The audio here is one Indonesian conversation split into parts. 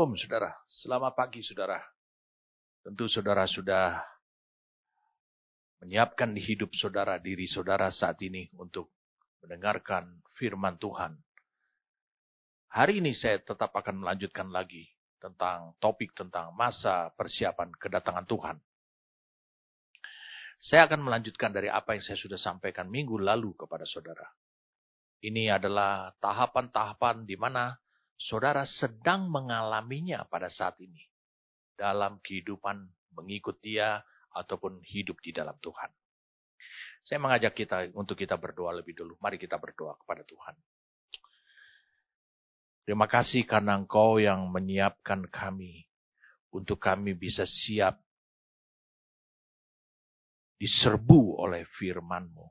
Shalom saudara, selamat pagi saudara. Tentu saudara sudah menyiapkan di hidup saudara, diri saudara saat ini untuk mendengarkan firman Tuhan. Hari ini saya tetap akan melanjutkan lagi tentang topik tentang masa persiapan kedatangan Tuhan. Saya akan melanjutkan dari apa yang saya sudah sampaikan minggu lalu kepada saudara. Ini adalah tahapan-tahapan di mana saudara sedang mengalaminya pada saat ini. Dalam kehidupan mengikut Dia ataupun hidup di dalam Tuhan. Saya mengajak kita untuk kita berdoa lebih dulu. Mari kita berdoa kepada Tuhan. Terima kasih karena Engkau yang menyiapkan kami untuk kami bisa siap diserbu oleh firman-Mu.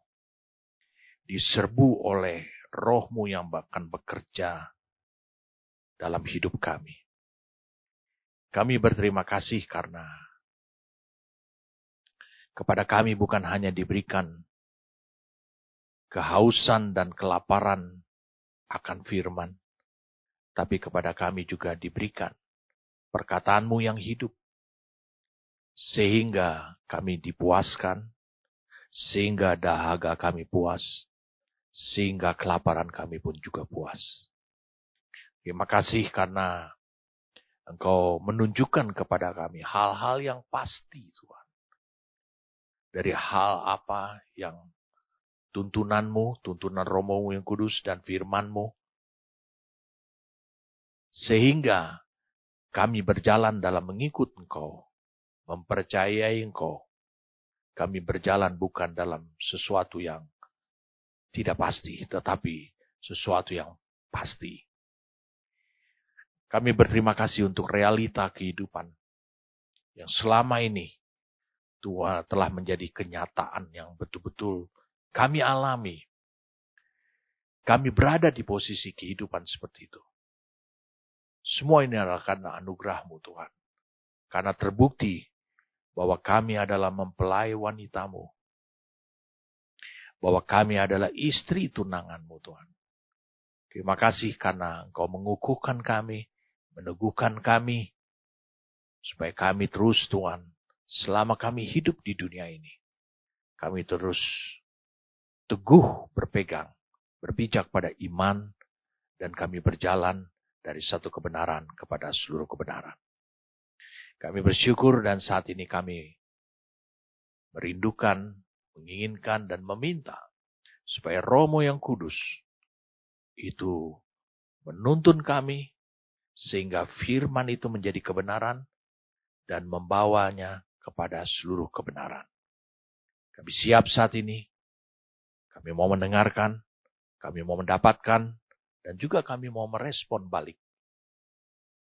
Diserbu oleh Roh-Mu yang akan bekerja dalam hidup kami. Kami berterima kasih karena kepada kami bukan hanya diberikan kehausan dan kelaparan akan firman, tapi kepada kami juga diberikan perkataan-Mu yang hidup, sehingga kami dipuaskan, sehingga dahaga kami puas, sehingga kelaparan kami pun juga puas. Terima kasih karena Engkau menunjukkan kepada kami hal-hal yang pasti, Tuhan. Dari hal apa yang tuntunan-Mu, tuntunan Roh-Mu yang kudus dan firman-Mu, sehingga kami berjalan dalam mengikut Engkau, mempercayai Engkau. Kami berjalan bukan dalam sesuatu yang tidak pasti, tetapi sesuatu yang pasti. Kami berterima kasih untuk realita kehidupan yang selama ini Tuhan telah menjadi kenyataan yang betul-betul kami alami. Kami berada di posisi kehidupan seperti itu. Semua ini adalah karena anugerah-Mu Tuhan. Karena terbukti bahwa kami adalah mempelai wanita-Mu. Bahwa kami adalah istri tunangan-Mu Tuhan. Terima kasih karena Engkau mengukuhkan kami, meneguhkan kami, supaya kami terus Tuhan, selama kami hidup di dunia ini, kami terus teguh berpegang, berpijak pada iman, dan kami berjalan dari satu kebenaran kepada seluruh kebenaran. Kami bersyukur dan saat ini kami merindukan, menginginkan, dan meminta supaya Roh-Mu yang kudus itu menuntun kami, sehingga firman itu menjadi kebenaran dan membawanya kepada seluruh kebenaran. Kami siap saat ini. Kami mau mendengarkan, kami mau mendapatkan, dan juga kami mau merespon balik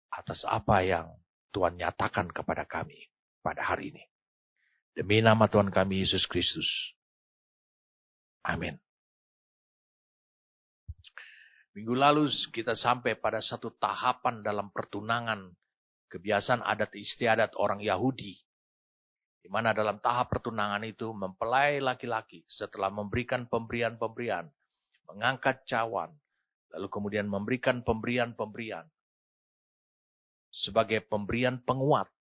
atas apa yang Tuhan nyatakan kepada kami pada hari ini. Demi nama Tuhan kami Yesus Kristus. Amin. Minggu lalu kita sampai pada satu tahapan dalam pertunangan kebiasaan adat istiadat orang Yahudi. Di mana dalam tahap pertunangan itu mempelai laki-laki setelah memberikan pemberian-pemberian, mengangkat cawan, lalu kemudian memberikan pemberian-pemberian sebagai pemberian penguat,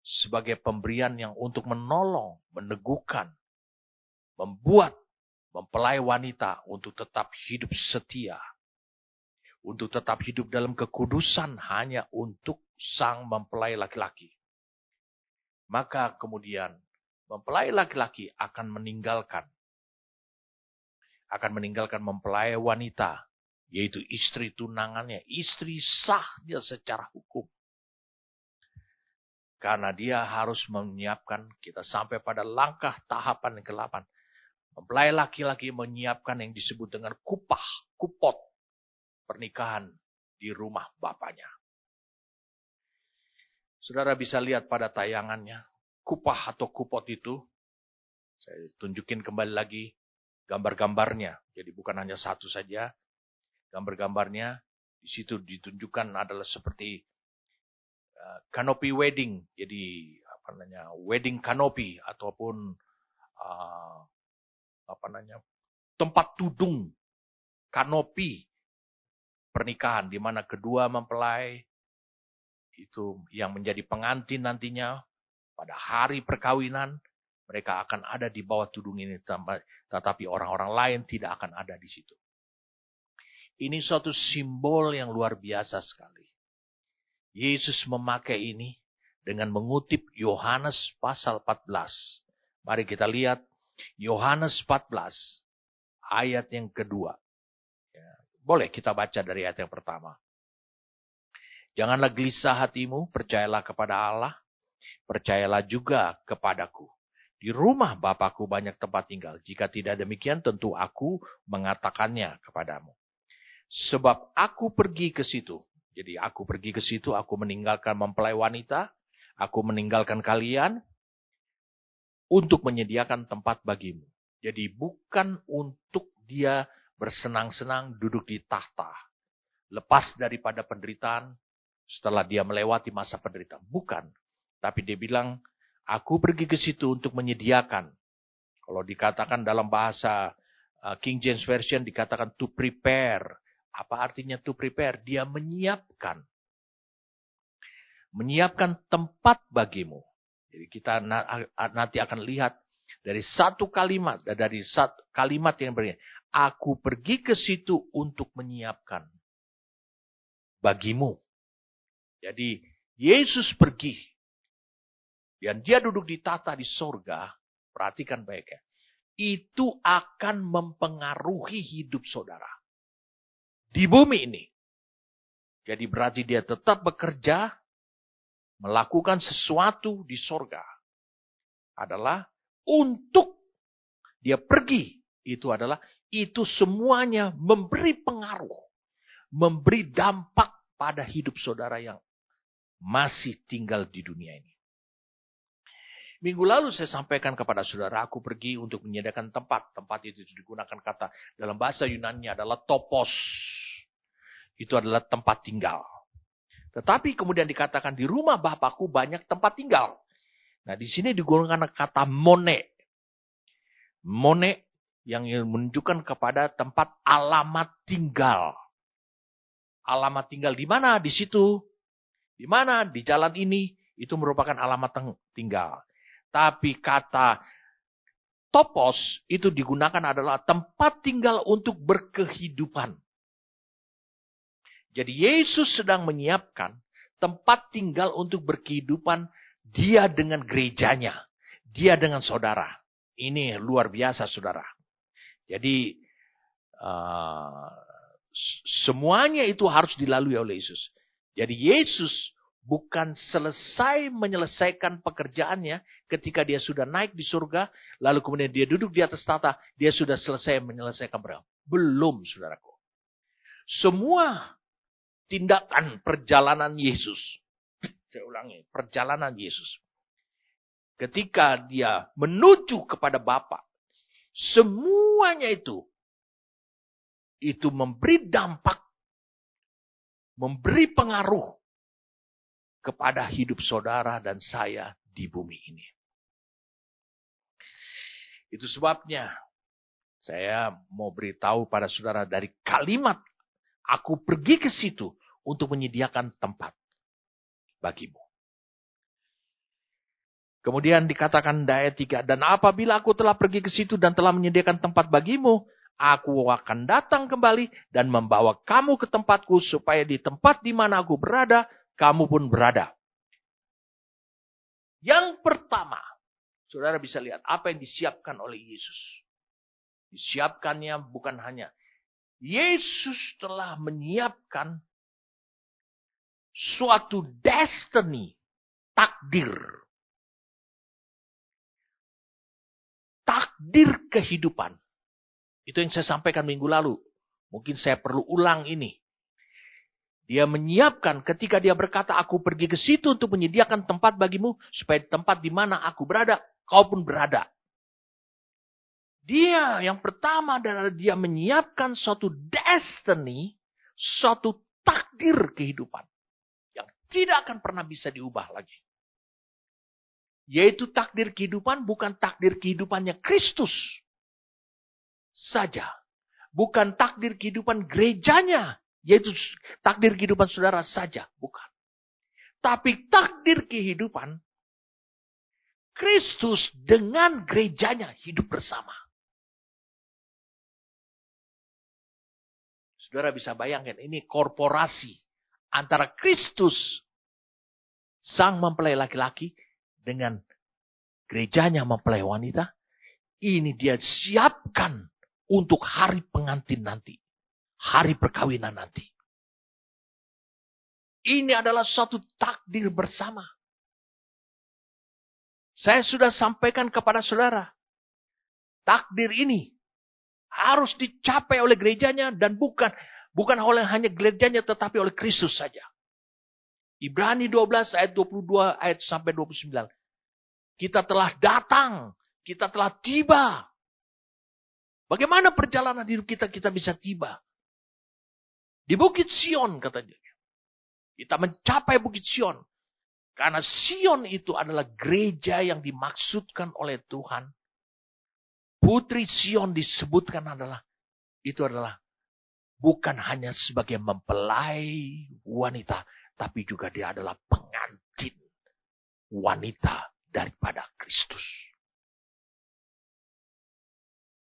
sebagai pemberian yang untuk menolong, meneguhkan, membuat mempelai wanita untuk tetap hidup setia, untuk tetap hidup dalam kekudusan hanya untuk sang mempelai laki-laki. Maka kemudian mempelai laki-laki akan meninggalkan mempelai wanita, yaitu istri tunangannya, istri sahnya secara hukum. Karena dia harus menyiapkan, kita sampai pada langkah tahapan yang ke-8. Mempelai laki-laki menyiapkan yang disebut dengan kupot pernikahan di rumah bapaknya. Saudara bisa lihat pada tayangannya, kupah atau kupot itu, saya tunjukin kembali lagi gambar-gambarnya. Jadi bukan hanya satu saja, gambar-gambarnya di situ ditunjukkan adalah seperti canopy wedding. Jadi wedding canopy ataupun tempat tudung kanopi pernikahan di mana kedua mempelai itu yang menjadi pengantin nantinya pada hari perkawinan, mereka akan ada di bawah tudung ini, tetapi orang-orang lain tidak akan ada di situ. Ini suatu simbol yang luar biasa sekali. Yesus memakai ini dengan mengutip Yohanes pasal 14. Mari kita lihat Yohanes 14 ayat yang kedua. Boleh kita baca dari ayat yang pertama. Janganlah gelisah hatimu, percayalah kepada Allah, percayalah juga kepadaku. Di rumah Bapakku banyak tempat tinggal. Jika tidak demikian, tentu aku mengatakannya kepadamu. Sebab aku pergi ke situ. Jadi aku pergi ke situ, aku meninggalkan mempelai wanita, aku meninggalkan kalian untuk menyediakan tempat bagimu. Jadi bukan untuk dia bersenang-senang duduk di tahta, lepas daripada penderitaan setelah dia melewati masa penderitaan. Bukan. Tapi dia bilang, aku pergi ke situ untuk menyediakan. Kalau dikatakan dalam bahasa King James Version dikatakan to prepare. Apa artinya to prepare? Dia menyiapkan. Menyiapkan tempat bagimu. Jadi kita nanti akan lihat dari satu kalimat. Dari satu kalimat yang berbeda. Aku pergi ke situ untuk menyiapkan bagimu. Jadi Yesus pergi. Dan dia duduk di tahta di sorga. Perhatikan baik ya. Itu akan mempengaruhi hidup saudara. Di bumi ini. Jadi berarti dia tetap bekerja. Melakukan sesuatu di sorga. Adalah untuk dia pergi. Itu adalah. Itu semuanya memberi pengaruh. Memberi dampak pada hidup saudara yang masih tinggal di dunia ini. Minggu lalu saya sampaikan kepada saudara, aku pergi untuk menyediakan tempat. Tempat itu digunakan kata dalam bahasa Yunani adalah topos. Itu adalah tempat tinggal. Tetapi kemudian dikatakan di rumah Bapakku banyak tempat tinggal. Nah di sini digunakan kata mone. Mone yang menunjukkan kepada tempat alamat tinggal. Alamat tinggal di mana? Di situ. Di mana? Di jalan ini. Itu merupakan alamat tinggal. Tapi kata topos itu digunakan adalah tempat tinggal untuk berkehidupan. Jadi Yesus sedang menyiapkan tempat tinggal untuk berkehidupan dia dengan gerejanya. Dia dengan saudara. Ini luar biasa saudara. Jadi semuanya itu harus dilalui oleh Yesus. Jadi Yesus bukan selesai menyelesaikan pekerjaannya ketika dia sudah naik di surga, lalu kemudian dia duduk di atas tahta, dia sudah selesai menyelesaikan perang. Belum, saudaraku. Semua tindakan perjalanan Yesus, saya ulangi, perjalanan Yesus. Ketika dia menuju kepada Bapa, semuanya itu memberi dampak, memberi pengaruh kepada hidup saudara dan saya di bumi ini. Itu sebabnya saya mau beritahu pada saudara dari kalimat, aku pergi ke situ untuk menyediakan tempat bagimu. Kemudian dikatakan di ayat 3, dan apabila aku telah pergi ke situ dan telah menyediakan tempat bagimu, aku akan datang kembali dan membawa kamu ke tempatku supaya di tempat di mana aku berada, kamu pun berada. Yang pertama, saudara bisa lihat apa yang disiapkan oleh Yesus. Disiapkannya bukan hanya Yesus telah menyiapkan suatu destiny, takdir. Takdir kehidupan. Itu yang saya sampaikan minggu lalu. Mungkin saya perlu ulang ini. Dia menyiapkan ketika dia berkata, aku pergi ke situ untuk menyediakan tempat bagimu, supaya tempat di mana aku berada, kau pun berada. Dia yang pertama adalah dia menyiapkan suatu destiny, suatu takdir kehidupan. Yang tidak akan pernah bisa diubah lagi. Yaitu takdir kehidupan bukan takdir kehidupannya Kristus saja. Bukan takdir kehidupan gerejanya. Yaitu takdir kehidupan saudara saja. Bukan. Tapi takdir kehidupan, Kristus dengan gerejanya hidup bersama. Saudara bisa bayangkan, ini korporasi antara Kristus, sang mempelai laki-laki, dengan gerejanya mempelai wanita. Ini dia siapkan untuk hari pengantin nanti. Hari perkawinan nanti. Ini adalah suatu takdir bersama. Saya sudah sampaikan kepada saudara. Takdir ini harus dicapai oleh gerejanya dan bukan oleh hanya gerejanya tetapi oleh Kristus saja. Ibrani 12 ayat 22 ayat sampai 29. Kita telah datang, kita telah tiba. Bagaimana perjalanan hidup kita bisa tiba? Di Bukit Sion katanya. Kita mencapai Bukit Sion. Karena Sion itu adalah gereja yang dimaksudkan oleh Tuhan. Putri Sion disebutkan itu adalah bukan hanya sebagai mempelai wanita, tapi juga dia adalah pengantin wanita daripada Kristus.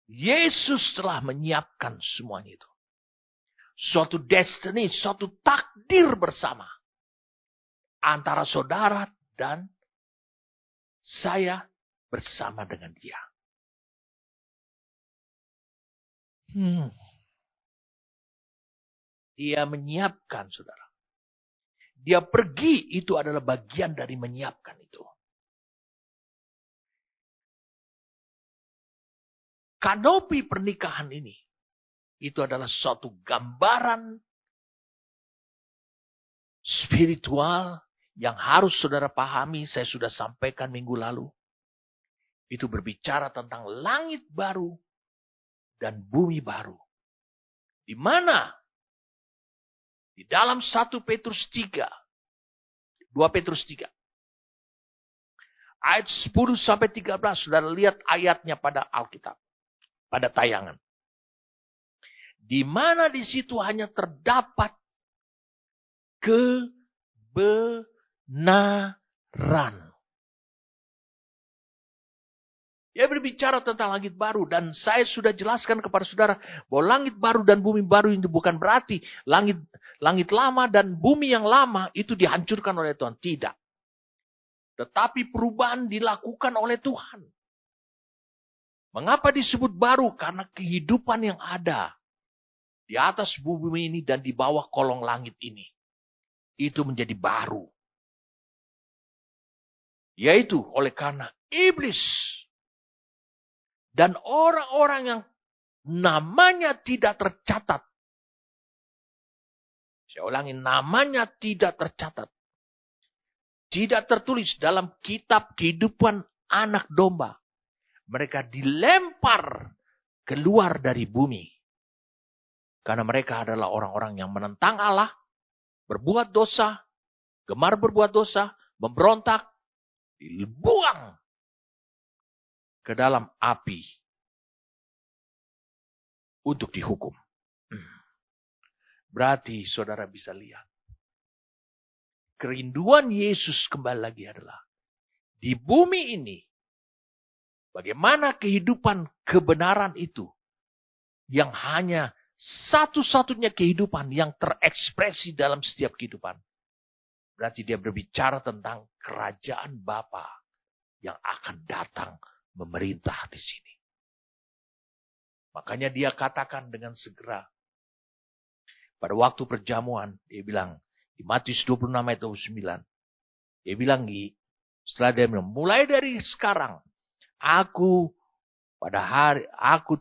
Yesus telah menyiapkan semuanya itu. Suatu destiny, suatu takdir bersama. Antara saudara dan saya bersama dengan dia. Dia menyiapkan, saudara. Dia pergi, itu adalah bagian dari menyiapkan itu. Kanopi pernikahan ini, itu adalah suatu gambaran spiritual yang harus saudara pahami. Saya sudah sampaikan minggu lalu. Itu berbicara tentang langit baru dan bumi baru. Di mana? Di dalam 1 Petrus 3. 2 Petrus 3. Ayat 10 sampai 13. Saudara lihat ayatnya pada Alkitab. Pada tayangan. Di mana di situ hanya terdapat kebenaran. Dia berbicara tentang langit baru. Dan saya sudah jelaskan kepada saudara bahwa langit baru dan bumi baru itu bukan berarti langit lama dan bumi yang lama itu dihancurkan oleh Tuhan. Tidak. Tetapi perubahan dilakukan oleh Tuhan. Mengapa disebut baru? Karena kehidupan yang ada di atas bumi ini dan di bawah kolong langit ini. Itu menjadi baru. Yaitu oleh karena iblis dan orang-orang yang namanya tidak tercatat. Saya ulangi, namanya tidak tercatat. Tidak tertulis dalam kitab kehidupan anak domba. Mereka dilempar keluar dari bumi. Karena mereka adalah orang-orang yang menentang Allah, berbuat dosa, gemar berbuat dosa, memberontak, dibuang ke dalam api untuk dihukum. Berarti saudara bisa lihat. Kerinduan Yesus kembali lagi adalah di bumi ini. Bagaimana kehidupan kebenaran itu yang hanya satu-satunya kehidupan yang terekspresi dalam setiap kehidupan. Berarti dia berbicara tentang kerajaan Bapa yang akan datang memerintah di sini. Makanya dia katakan dengan segera. Pada waktu perjamuan, dia bilang, di Matius 26 ayat 29. Dia bilang, setelah dia bilang, mulai dari sekarang, aku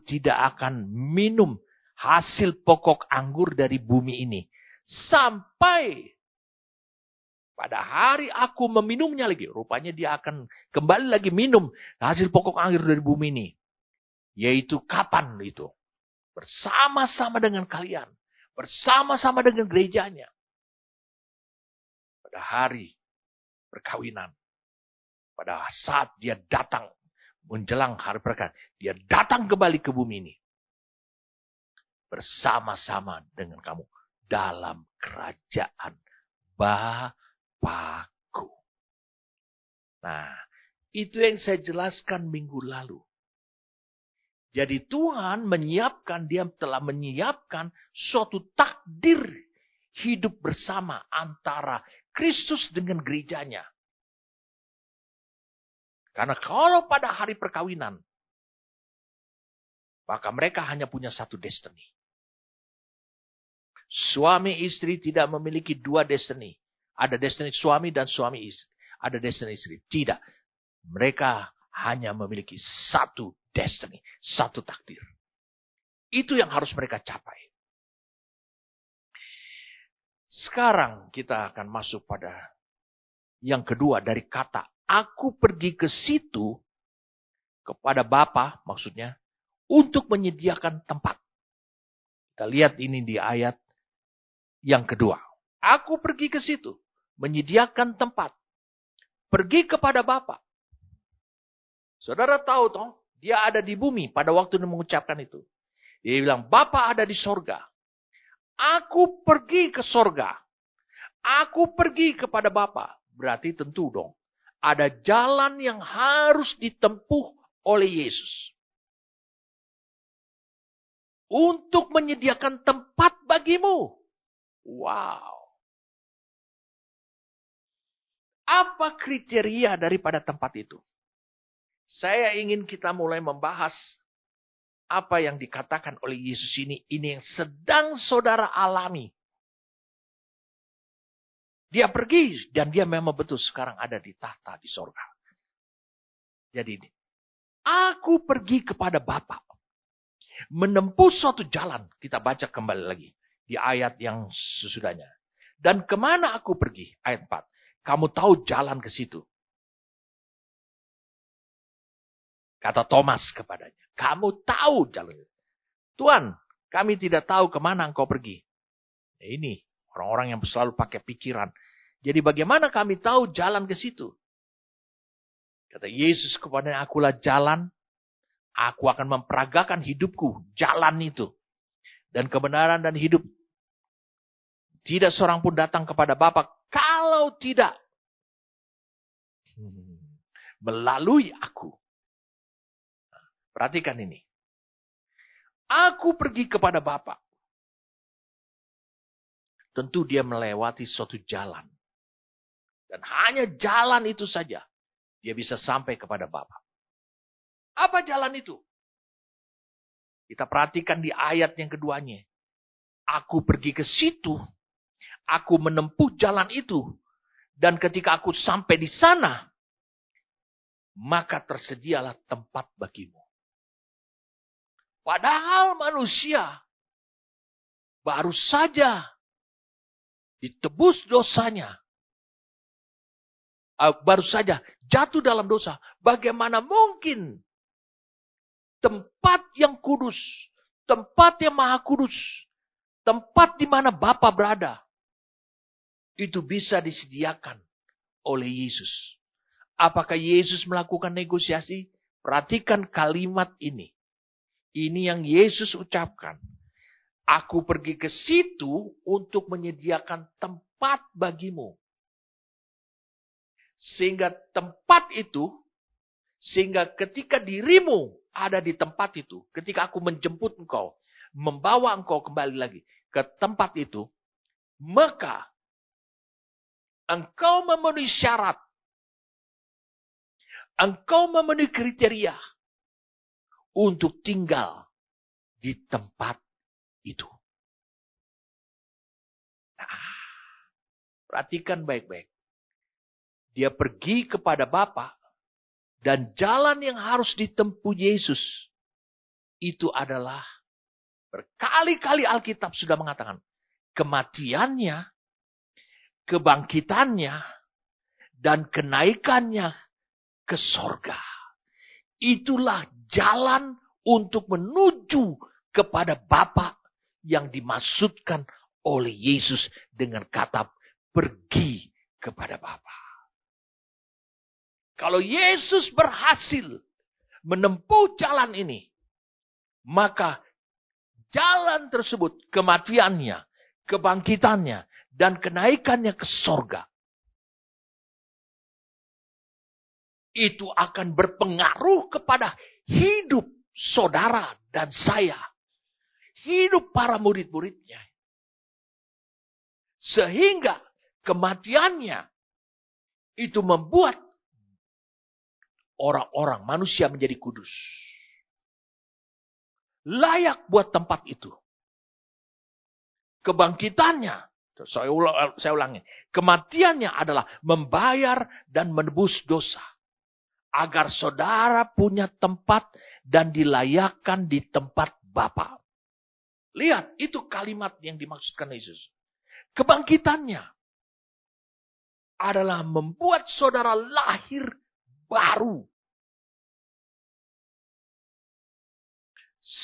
tidak akan minum hasil pokok anggur dari bumi ini. Sampai pada hari aku meminumnya lagi. Rupanya dia akan kembali lagi minum hasil pokok anggur dari bumi ini. Yaitu kapan itu? Bersama-sama dengan kalian. Bersama-sama dengan gerejanya. Pada hari perkawinan. Pada saat dia datang. Menjelang hari perkawinan. Dia datang kembali ke bumi ini. Bersama-sama dengan kamu. Dalam kerajaan Bapa. Bapa-Ku. Nah, itu yang saya jelaskan minggu lalu. Jadi Tuhan dia telah menyiapkan suatu takdir hidup bersama antara Kristus dengan gerejanya. Karena kalau pada hari perkawinan, maka mereka hanya punya satu destiny. Suami istri tidak memiliki dua destiny. Ada destiny suami dan suami istri. Ada destiny istri. Tidak. Mereka hanya memiliki satu destiny. Satu takdir. Itu yang harus mereka capai. Sekarang kita akan masuk pada yang kedua dari kata aku pergi ke situ kepada Bapa maksudnya untuk menyediakan tempat. Kita lihat ini di ayat yang kedua. Aku pergi ke situ menyediakan tempat. Pergi kepada Bapa. Saudara tahu toh, dia ada di bumi pada waktu dia mengucapkan itu. Dia bilang, Bapa ada di sorga. Aku pergi ke sorga. Aku pergi kepada Bapa. Berarti tentu dong. Ada jalan yang harus ditempuh oleh Yesus. Untuk menyediakan tempat bagimu. Wow. Apa kriteria daripada tempat itu? Saya ingin kita mulai membahas apa yang dikatakan oleh Yesus ini yang sedang saudara alami. Dia pergi dan dia memang betul sekarang ada di tahta di sorga. Jadi, aku pergi kepada Bapa. Menempuh suatu jalan. Kita baca kembali lagi di ayat yang sesudahnya. Dan kemana aku pergi? Ayat 4. Kamu tahu jalan ke situ. Kata Thomas kepadanya. Kamu tahu jalan. Tuhan, kami tidak tahu kemana engkau pergi. Ini orang-orang yang selalu pakai pikiran. Jadi bagaimana kami tahu jalan ke situ? Kata Yesus kepadanya, akulah jalan. Aku akan memperagakan hidupku. Jalan itu. Dan kebenaran dan hidup. Tidak seorang pun datang kepada Bapa. Kalau tidak. Melalui aku. Perhatikan ini. Aku pergi kepada Bapa. Tentu dia melewati suatu jalan. Dan hanya jalan itu saja. Dia bisa sampai kepada Bapa. Apa jalan itu? Kita perhatikan di ayat yang keduanya. Aku pergi ke situ. Aku menempuh jalan itu. Dan ketika aku sampai di sana, maka tersedialah tempat bagimu. Padahal manusia baru saja ditebus dosanya. Baru saja jatuh dalam dosa. Bagaimana mungkin tempat yang kudus, tempat yang maha kudus, tempat di mana Bapa berada, itu bisa disediakan oleh Yesus. Apakah Yesus melakukan negosiasi? Perhatikan kalimat ini. Ini yang Yesus ucapkan. Aku pergi ke situ untuk menyediakan tempat bagimu. Sehingga tempat itu, sehingga ketika dirimu ada di tempat itu, ketika aku menjemput engkau, membawa engkau kembali lagi ke tempat itu, maka engkau memenuhi syarat. Engkau memenuhi kriteria untuk tinggal di tempat itu. Nah, perhatikan baik-baik. Dia pergi kepada Bapa dan jalan yang harus ditempuh Yesus itu adalah berkali-kali Alkitab sudah mengatakan kematiannya, kebangkitannya, dan kenaikannya ke sorga. Itulah jalan untuk menuju kepada Bapa yang dimaksudkan oleh Yesus dengan kata pergi kepada Bapa. Kalau Yesus berhasil menempuh jalan ini, maka jalan tersebut, kematiannya, kebangkitannya, dan kenaikannya ke sorga, itu akan berpengaruh kepada hidup saudara dan saya. Hidup para murid-muridnya. Sehingga kematiannya itu membuat orang-orang manusia menjadi kudus. Layak buat tempat itu. Kebangkitannya, saya ulangi, kematiannya adalah membayar dan menebus dosa. Agar saudara punya tempat dan dilayakkan di tempat Bapa. Lihat, itu kalimat yang dimaksudkan Yesus. Kebangkitannya adalah membuat saudara lahir baru.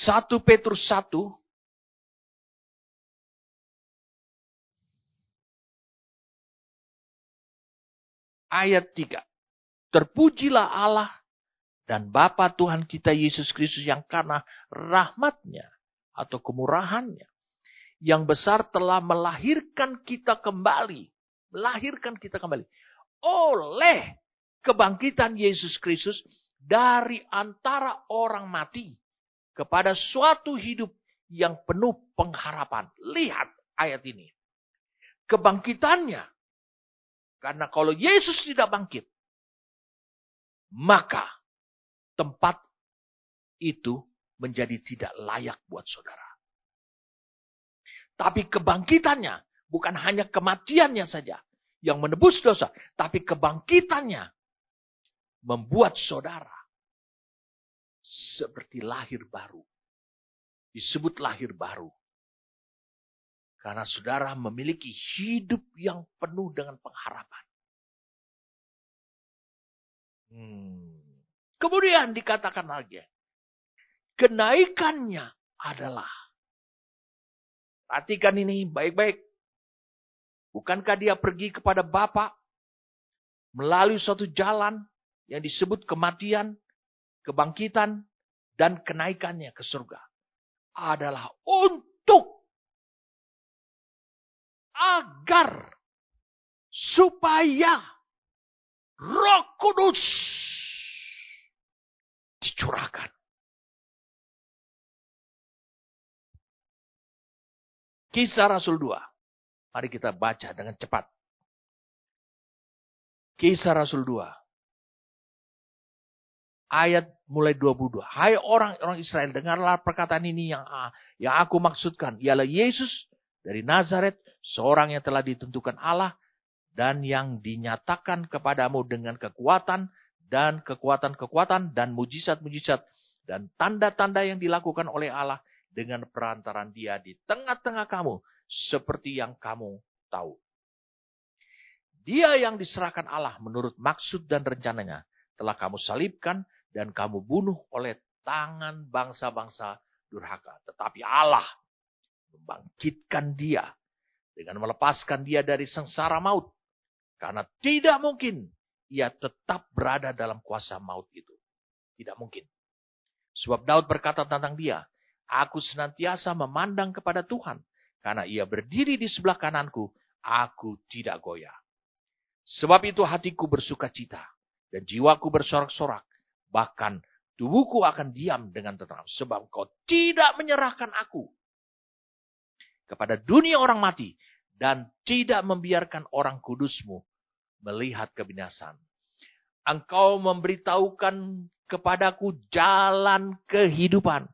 1 Petrus 1 ayat 3. Terpujilah Allah dan Bapa Tuhan kita Yesus Kristus yang karena rahmatnya atau kemurahannya yang besar telah melahirkan kita kembali. Melahirkan kita kembali. Oleh kebangkitan Yesus Kristus dari antara orang mati kepada suatu hidup yang penuh pengharapan. Lihat ayat ini. Kebangkitannya. Karena kalau Yesus tidak bangkit, maka tempat itu menjadi tidak layak buat saudara. Tapi kebangkitannya bukan hanya kematiannya saja yang menebus dosa. Tapi kebangkitannya membuat saudara seperti lahir baru. Disebut lahir baru. Karena saudara memiliki hidup yang penuh dengan pengharapan. Kemudian dikatakan lagi. Kenaikannya adalah. Perhatikan ini baik-baik. Bukankah dia pergi kepada Bapa melalui suatu jalan yang disebut kematian, kebangkitan, dan kenaikannya ke surga. Adalah untuk agar supaya Roh Kudus dicurahkan. Kisah Rasul 2. Mari kita baca dengan cepat. Kisah Rasul 2. Ayat mulai 22. Hai orang-orang Israel, dengarlah perkataan ini yang aku maksudkan. Ialah Yesus dari Nazaret, seorang yang telah ditentukan Allah dan yang dinyatakan kepadamu dengan kekuatan dan kekuatan-kekuatan dan mujizat-mujizat dan tanda-tanda yang dilakukan oleh Allah dengan perantaran dia di tengah-tengah kamu seperti yang kamu tahu. Dia yang diserahkan Allah menurut maksud dan rencananya telah kamu salibkan dan kamu bunuh oleh tangan bangsa-bangsa durhaka. Tetapi Allah membangkitkan dia dengan melepaskan dia dari sengsara maut. Karena tidak mungkin ia tetap berada dalam kuasa maut itu. Tidak mungkin. Sebab Daud berkata tentang dia, aku senantiasa memandang kepada Tuhan. Karena ia berdiri di sebelah kananku, aku tidak goyah. Sebab itu hatiku bersuka cita dan jiwaku bersorak-sorak. Bahkan tubuhku akan diam dengan tenteram. Sebab kau tidak menyerahkan aku kepada dunia orang mati. Dan tidak membiarkan orang kudusmu melihat kebinasan. Engkau memberitahukan kepadaku jalan kehidupan.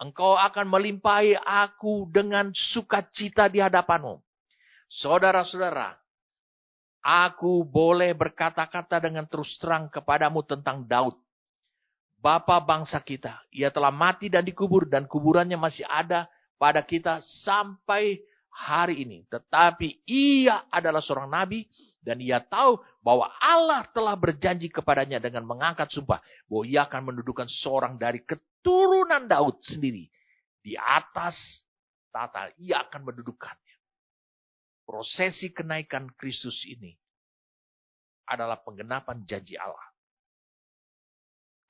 Engkau akan melimpahi aku dengan sukacita di hadapanmu. Saudara-saudara, aku boleh berkata-kata dengan terus terang kepadamu tentang Daud. Bapa bangsa kita. Ia telah mati dan dikubur dan kuburannya masih ada pada kita sampai hari ini. Tetapi ia adalah seorang nabi dan ia tahu bahwa Allah telah berjanji kepadanya dengan mengangkat sumpah bahwa ia akan mendudukan seorang dari keturunan Daud sendiri di atas tata. Ia akan mendudukannya. Prosesi kenaikan Kristus ini adalah penggenapan janji Allah.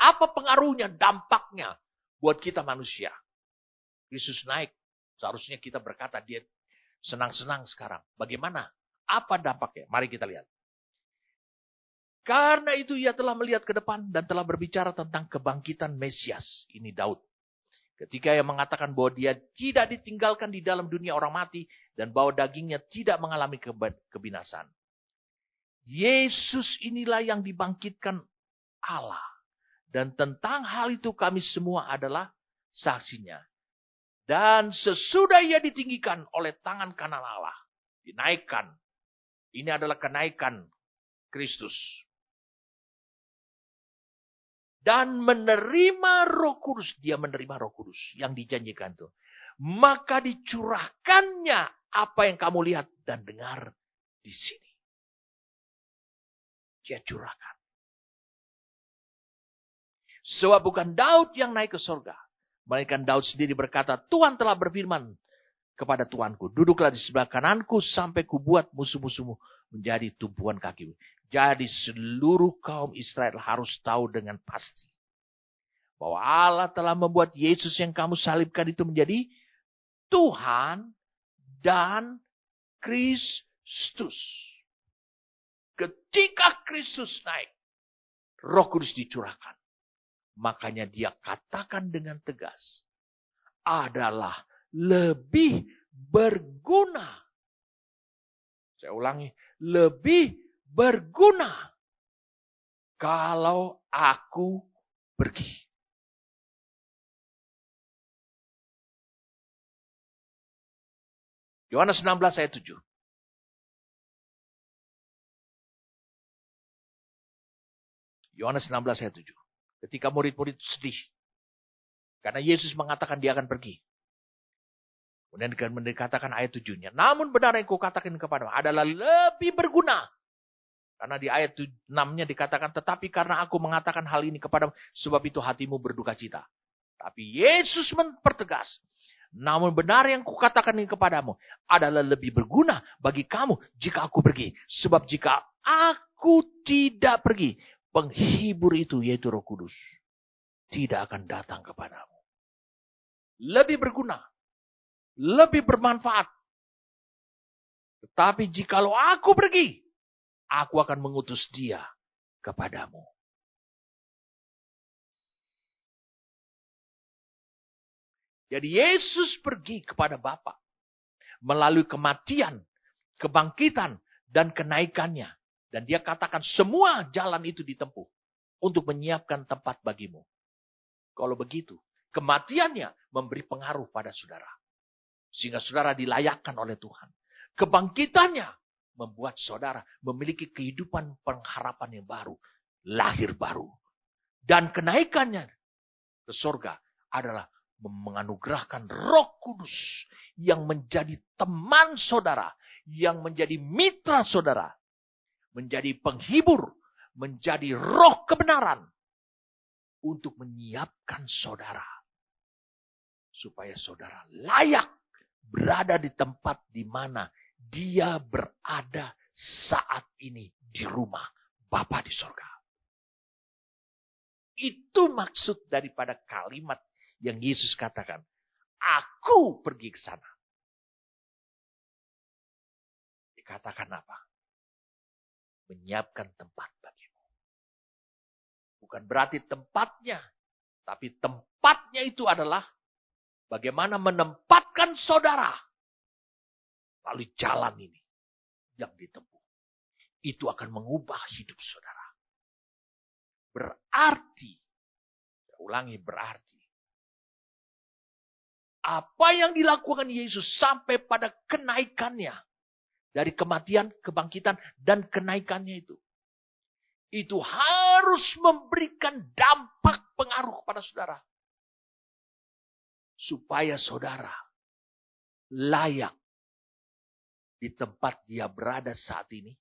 Apa pengaruhnya, dampaknya buat kita manusia? Kristus naik. Seharusnya kita berkata dia senang-senang sekarang. Bagaimana? Apa dampaknya? Mari kita lihat. Karena itu ia telah melihat ke depan dan telah berbicara tentang kebangkitan Mesias. Ini Daud. Ketika ia mengatakan bahwa dia tidak ditinggalkan di dalam dunia orang mati dan bahwa dagingnya tidak mengalami kebinasan. Yesus inilah yang dibangkitkan Allah. Dan tentang hal itu kami semua adalah saksinya. Dan sesudah ia ditinggikan oleh tangan kanan Allah. Dinaikkan. Ini adalah kenaikan Kristus. Dan menerima Roh Kudus. Dia menerima Roh Kudus yang dijanjikan itu. Maka dicurahkannya apa yang kamu lihat dan dengar di sini. Dia curahkan. Sebab bukan Daud yang naik ke surga. Melainkan Daud sendiri berkata, Tuhan telah berfirman kepada Tuanku, duduklah di sebelah kananku sampai kubuat musuh-musuhmu menjadi tumpuan kakimu. Jadi seluruh kaum Israel harus tahu dengan pasti bahwa Allah telah membuat Yesus yang kamu salibkan itu menjadi Tuhan dan Kristus. Ketika Kristus naik, Roh Kudus dicurahkan. Makanya dia katakan dengan tegas, adalah lebih berguna. Saya ulangi, lebih berguna kalau aku pergi. Yohanes 16 ayat 7. Yohanes 16 ayat 7. Ketika murid-murid sedih. Karena Yesus mengatakan dia akan pergi. Kemudian dikatakan ayat 7-nya. Namun benar yang kukatakan kepadamu adalah lebih berguna. Karena di ayat 6-nya dikatakan, tetapi karena aku mengatakan hal ini kepadamu, sebab itu hatimu berduka cita. Tapi Yesus mempertegas. Namun benar yang kukatakan ini kepadamu adalah lebih berguna bagi kamu jika aku pergi. Sebab jika aku tidak pergi, penghibur itu yaitu Roh Kudus tidak akan datang kepadamu. Lebih berguna. Lebih bermanfaat. Tetapi jikalau aku pergi, aku akan mengutus dia kepadamu. Jadi Yesus pergi kepada Bapa melalui kematian, kebangkitan, dan kenaikannya. Dan dia katakan semua jalan itu ditempuh untuk menyiapkan tempat bagimu. Kalau begitu, kematiannya memberi pengaruh pada saudara. Sehingga saudara dilayakkan oleh Tuhan. Kebangkitannya membuat saudara memiliki kehidupan pengharapan yang baru. Lahir baru. Dan kenaikannya ke surga adalah menganugerahkan Roh Kudus yang menjadi teman saudara. Yang menjadi mitra saudara. Menjadi penghibur. Menjadi roh kebenaran. Untuk menyiapkan saudara. Supaya saudara layak berada di tempat di mana dia berada saat ini di rumah Bapa di surga. Itu maksud daripada kalimat yang Yesus katakan. Aku pergi ke sana. Dikatakan apa? Menyiapkan tempat bagimu. Bukan berarti tempatnya. Tapi tempatnya itu adalah bagaimana menempatkan saudara. Lalu jalan ini yang ditempuh. Itu akan mengubah hidup saudara. Berarti. Saya ulangi berarti. Apa yang dilakukan Yesus sampai pada kenaikannya. Dari kematian, kebangkitan, dan kenaikannya itu. Itu harus memberikan dampak pengaruh kepada saudara. Supaya saudara layak di tempat dia berada saat ini.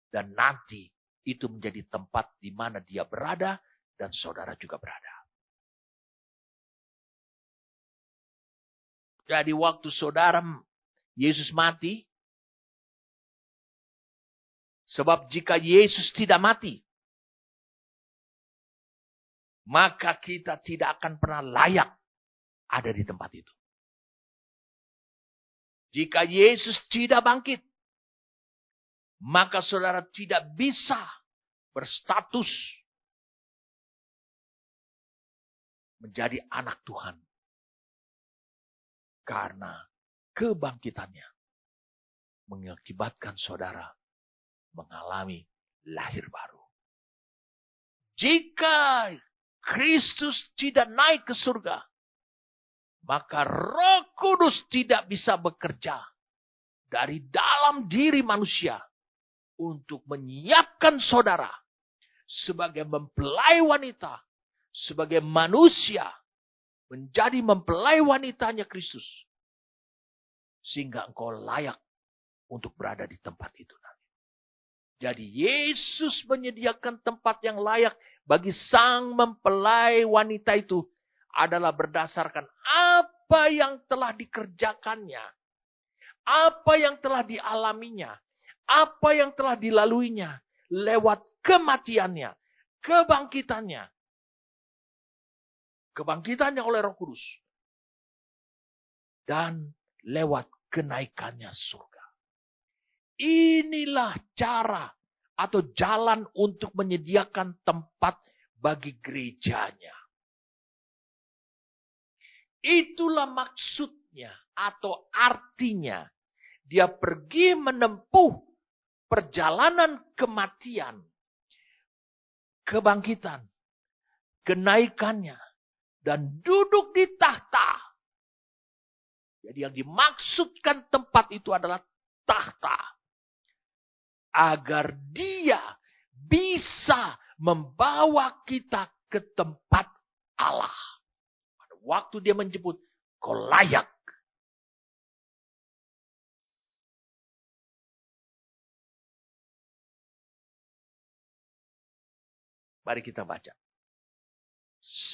Dan nanti itu menjadi tempat di mana dia berada dan saudara juga berada. Jadi waktu saudara Yesus mati. Sebab jika Yesus tidak mati. Maka kita tidak akan pernah layak ada di tempat itu. Jika Yesus tidak bangkit. Maka saudara tidak bisa berstatus menjadi anak Tuhan. Karena kebangkitannya mengakibatkan saudara mengalami lahir baru. Jika Kristus tidak naik ke surga, maka Roh Kudus tidak bisa bekerja dari dalam diri manusia untuk menyiapkan saudara sebagai mempelai wanita, sebagai manusia menjadi mempelai wanitanya Kristus. Sehingga engkau layak untuk berada di tempat itu nanti. Jadi Yesus menyediakan tempat yang layak bagi sang mempelai wanita itu adalah berdasarkan apa yang telah dikerjakannya. Apa yang telah dialaminya. Apa yang telah dilaluinya. Lewat kematiannya. Kebangkitannya. Kebangkitannya oleh Roh Kudus. Dan lewat kenaikannya surga. Inilah cara atau jalan untuk menyediakan tempat bagi gerejanya. Itulah maksudnya atau artinya. Dia pergi menempuh perjalanan kematian, kebangkitan, kenaikannya, dan duduk di tahta. Jadi yang dimaksudkan tempat itu adalah tahta. Agar dia bisa membawa kita ke tempat Allah. Pada waktu dia menjemput, kau layak. Mari kita baca.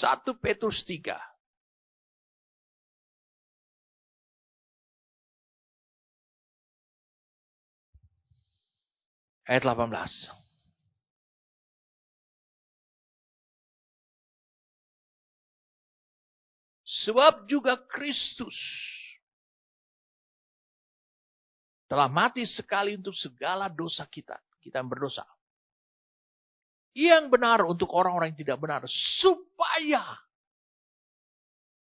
1 Petrus 3. Ayat 18. Sebab juga Kristus telah mati sekali untuk segala dosa kita. Kita yang berdosa. Yang benar untuk orang-orang yang tidak benar. Supaya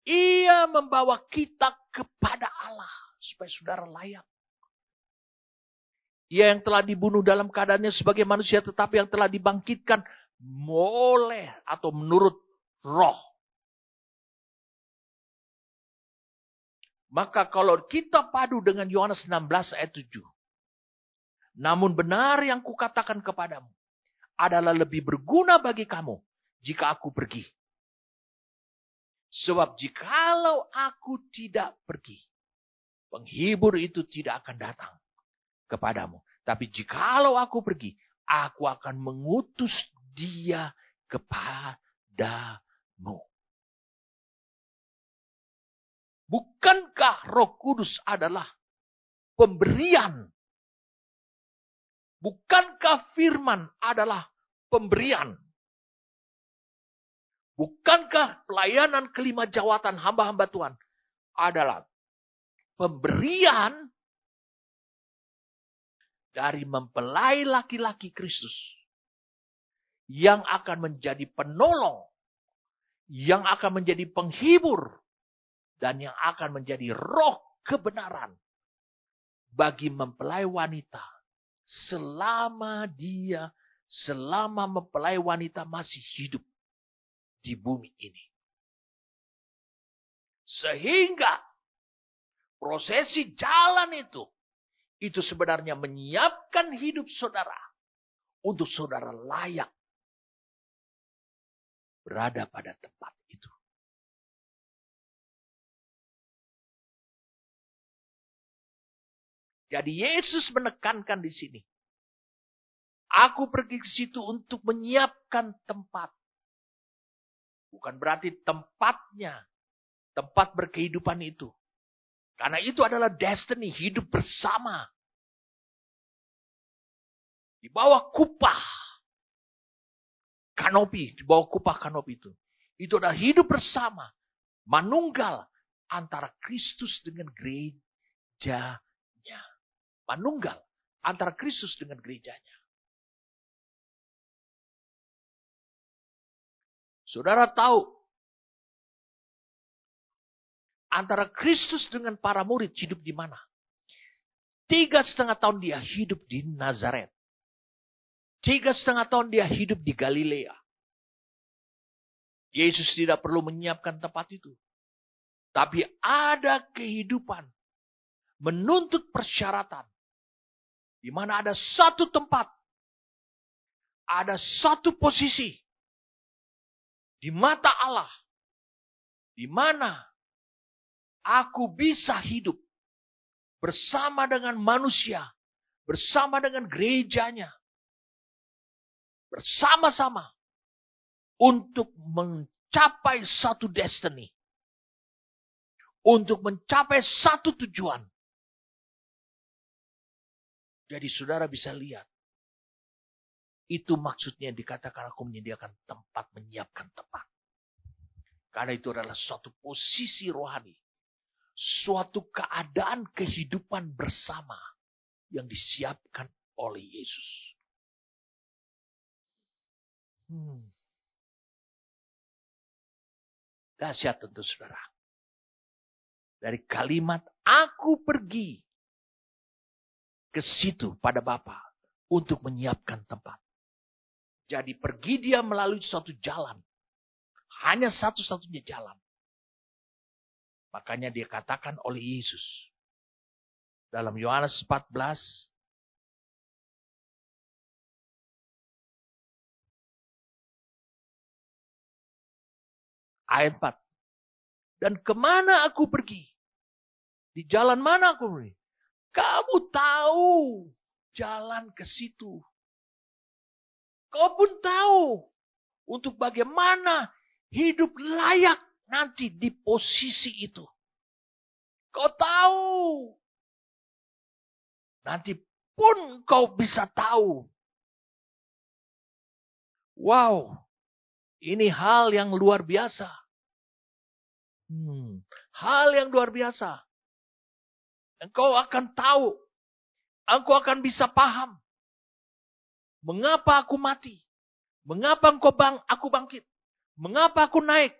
ia membawa kita kepada Allah. Supaya saudara layak. Ia yang telah dibunuh dalam keadaannya sebagai manusia, tetapi yang telah dibangkitkan oleh atau menurut roh. Maka kalau kita padu dengan Yohanes 16 ayat 7. Namun benar yang kukatakan kepadamu adalah lebih berguna bagi kamu jika aku pergi. Sebab jikalau aku tidak pergi, penghibur itu tidak akan datang kepadamu. Tapi jikalau aku pergi, aku akan mengutus dia kepadamu. Bukankah Roh Kudus adalah pemberian? Bukankah firman adalah pemberian? Bukankah pelayanan kelima jawatan hamba-hamba Tuhan adalah pemberian dari mempelai laki-laki Kristus yang akan menjadi penolong, yang akan menjadi penghibur, dan yang akan menjadi roh kebenaran bagi mempelai wanita selama mempelai wanita masih hidup di bumi ini. Sehingga prosesi jalan itu sebenarnya menyiapkan hidup saudara untuk saudara layak berada pada tempat itu. Jadi Yesus menekankan di sini. Aku pergi ke situ untuk menyiapkan tempat. Bukan berarti tempatnya, tempat berkehidupan itu. Karena itu adalah destiny, hidup bersama. Di bawah kupah kanopi, di bawah kupah kanopi itu. Itu adalah hidup bersama, manunggal antara Kristus dengan gerejanya. Manunggal antara Kristus dengan gerejanya. Saudara tahu, antara Kristus dengan para murid hidup di mana? 3,5 tahun dia hidup di Nazaret. 3,5 tahun dia hidup di Galilea. Yesus tidak perlu menyiapkan tempat itu. Tapi ada kehidupan menuntut persyaratan. Di mana ada satu tempat. Ada satu posisi. Di mata Allah. Di mana aku bisa hidup bersama dengan manusia. Bersama dengan gerejanya. Bersama-sama. Untuk mencapai satu destiny. Untuk mencapai satu tujuan. Jadi saudara bisa lihat. Itu maksudnya dikatakan aku menyediakan tempat, menyiapkan tempat. Karena itu adalah suatu posisi rohani. Suatu keadaan kehidupan bersama yang disiapkan oleh Yesus. Dahsyat tentu saudara. Dari kalimat aku pergi ke situ pada Bapa untuk menyiapkan tempat. Jadi pergi dia melalui suatu jalan. Hanya satu-satunya jalan. Makanya dia katakan oleh Yesus. Dalam Yohanes 14. Ayat 4. Dan kemana aku pergi? Di jalan mana aku pergi? Kamu tahu jalan ke situ. Kau pun tahu untuk bagaimana hidup layak nanti di posisi itu. Kau tahu. Nanti pun kau bisa tahu. Wow, ini hal yang luar biasa. Hal yang luar biasa. Engkau akan tahu. Engkau akan bisa paham. Mengapa aku mati? Mengapa aku bangkit? Mengapa aku naik?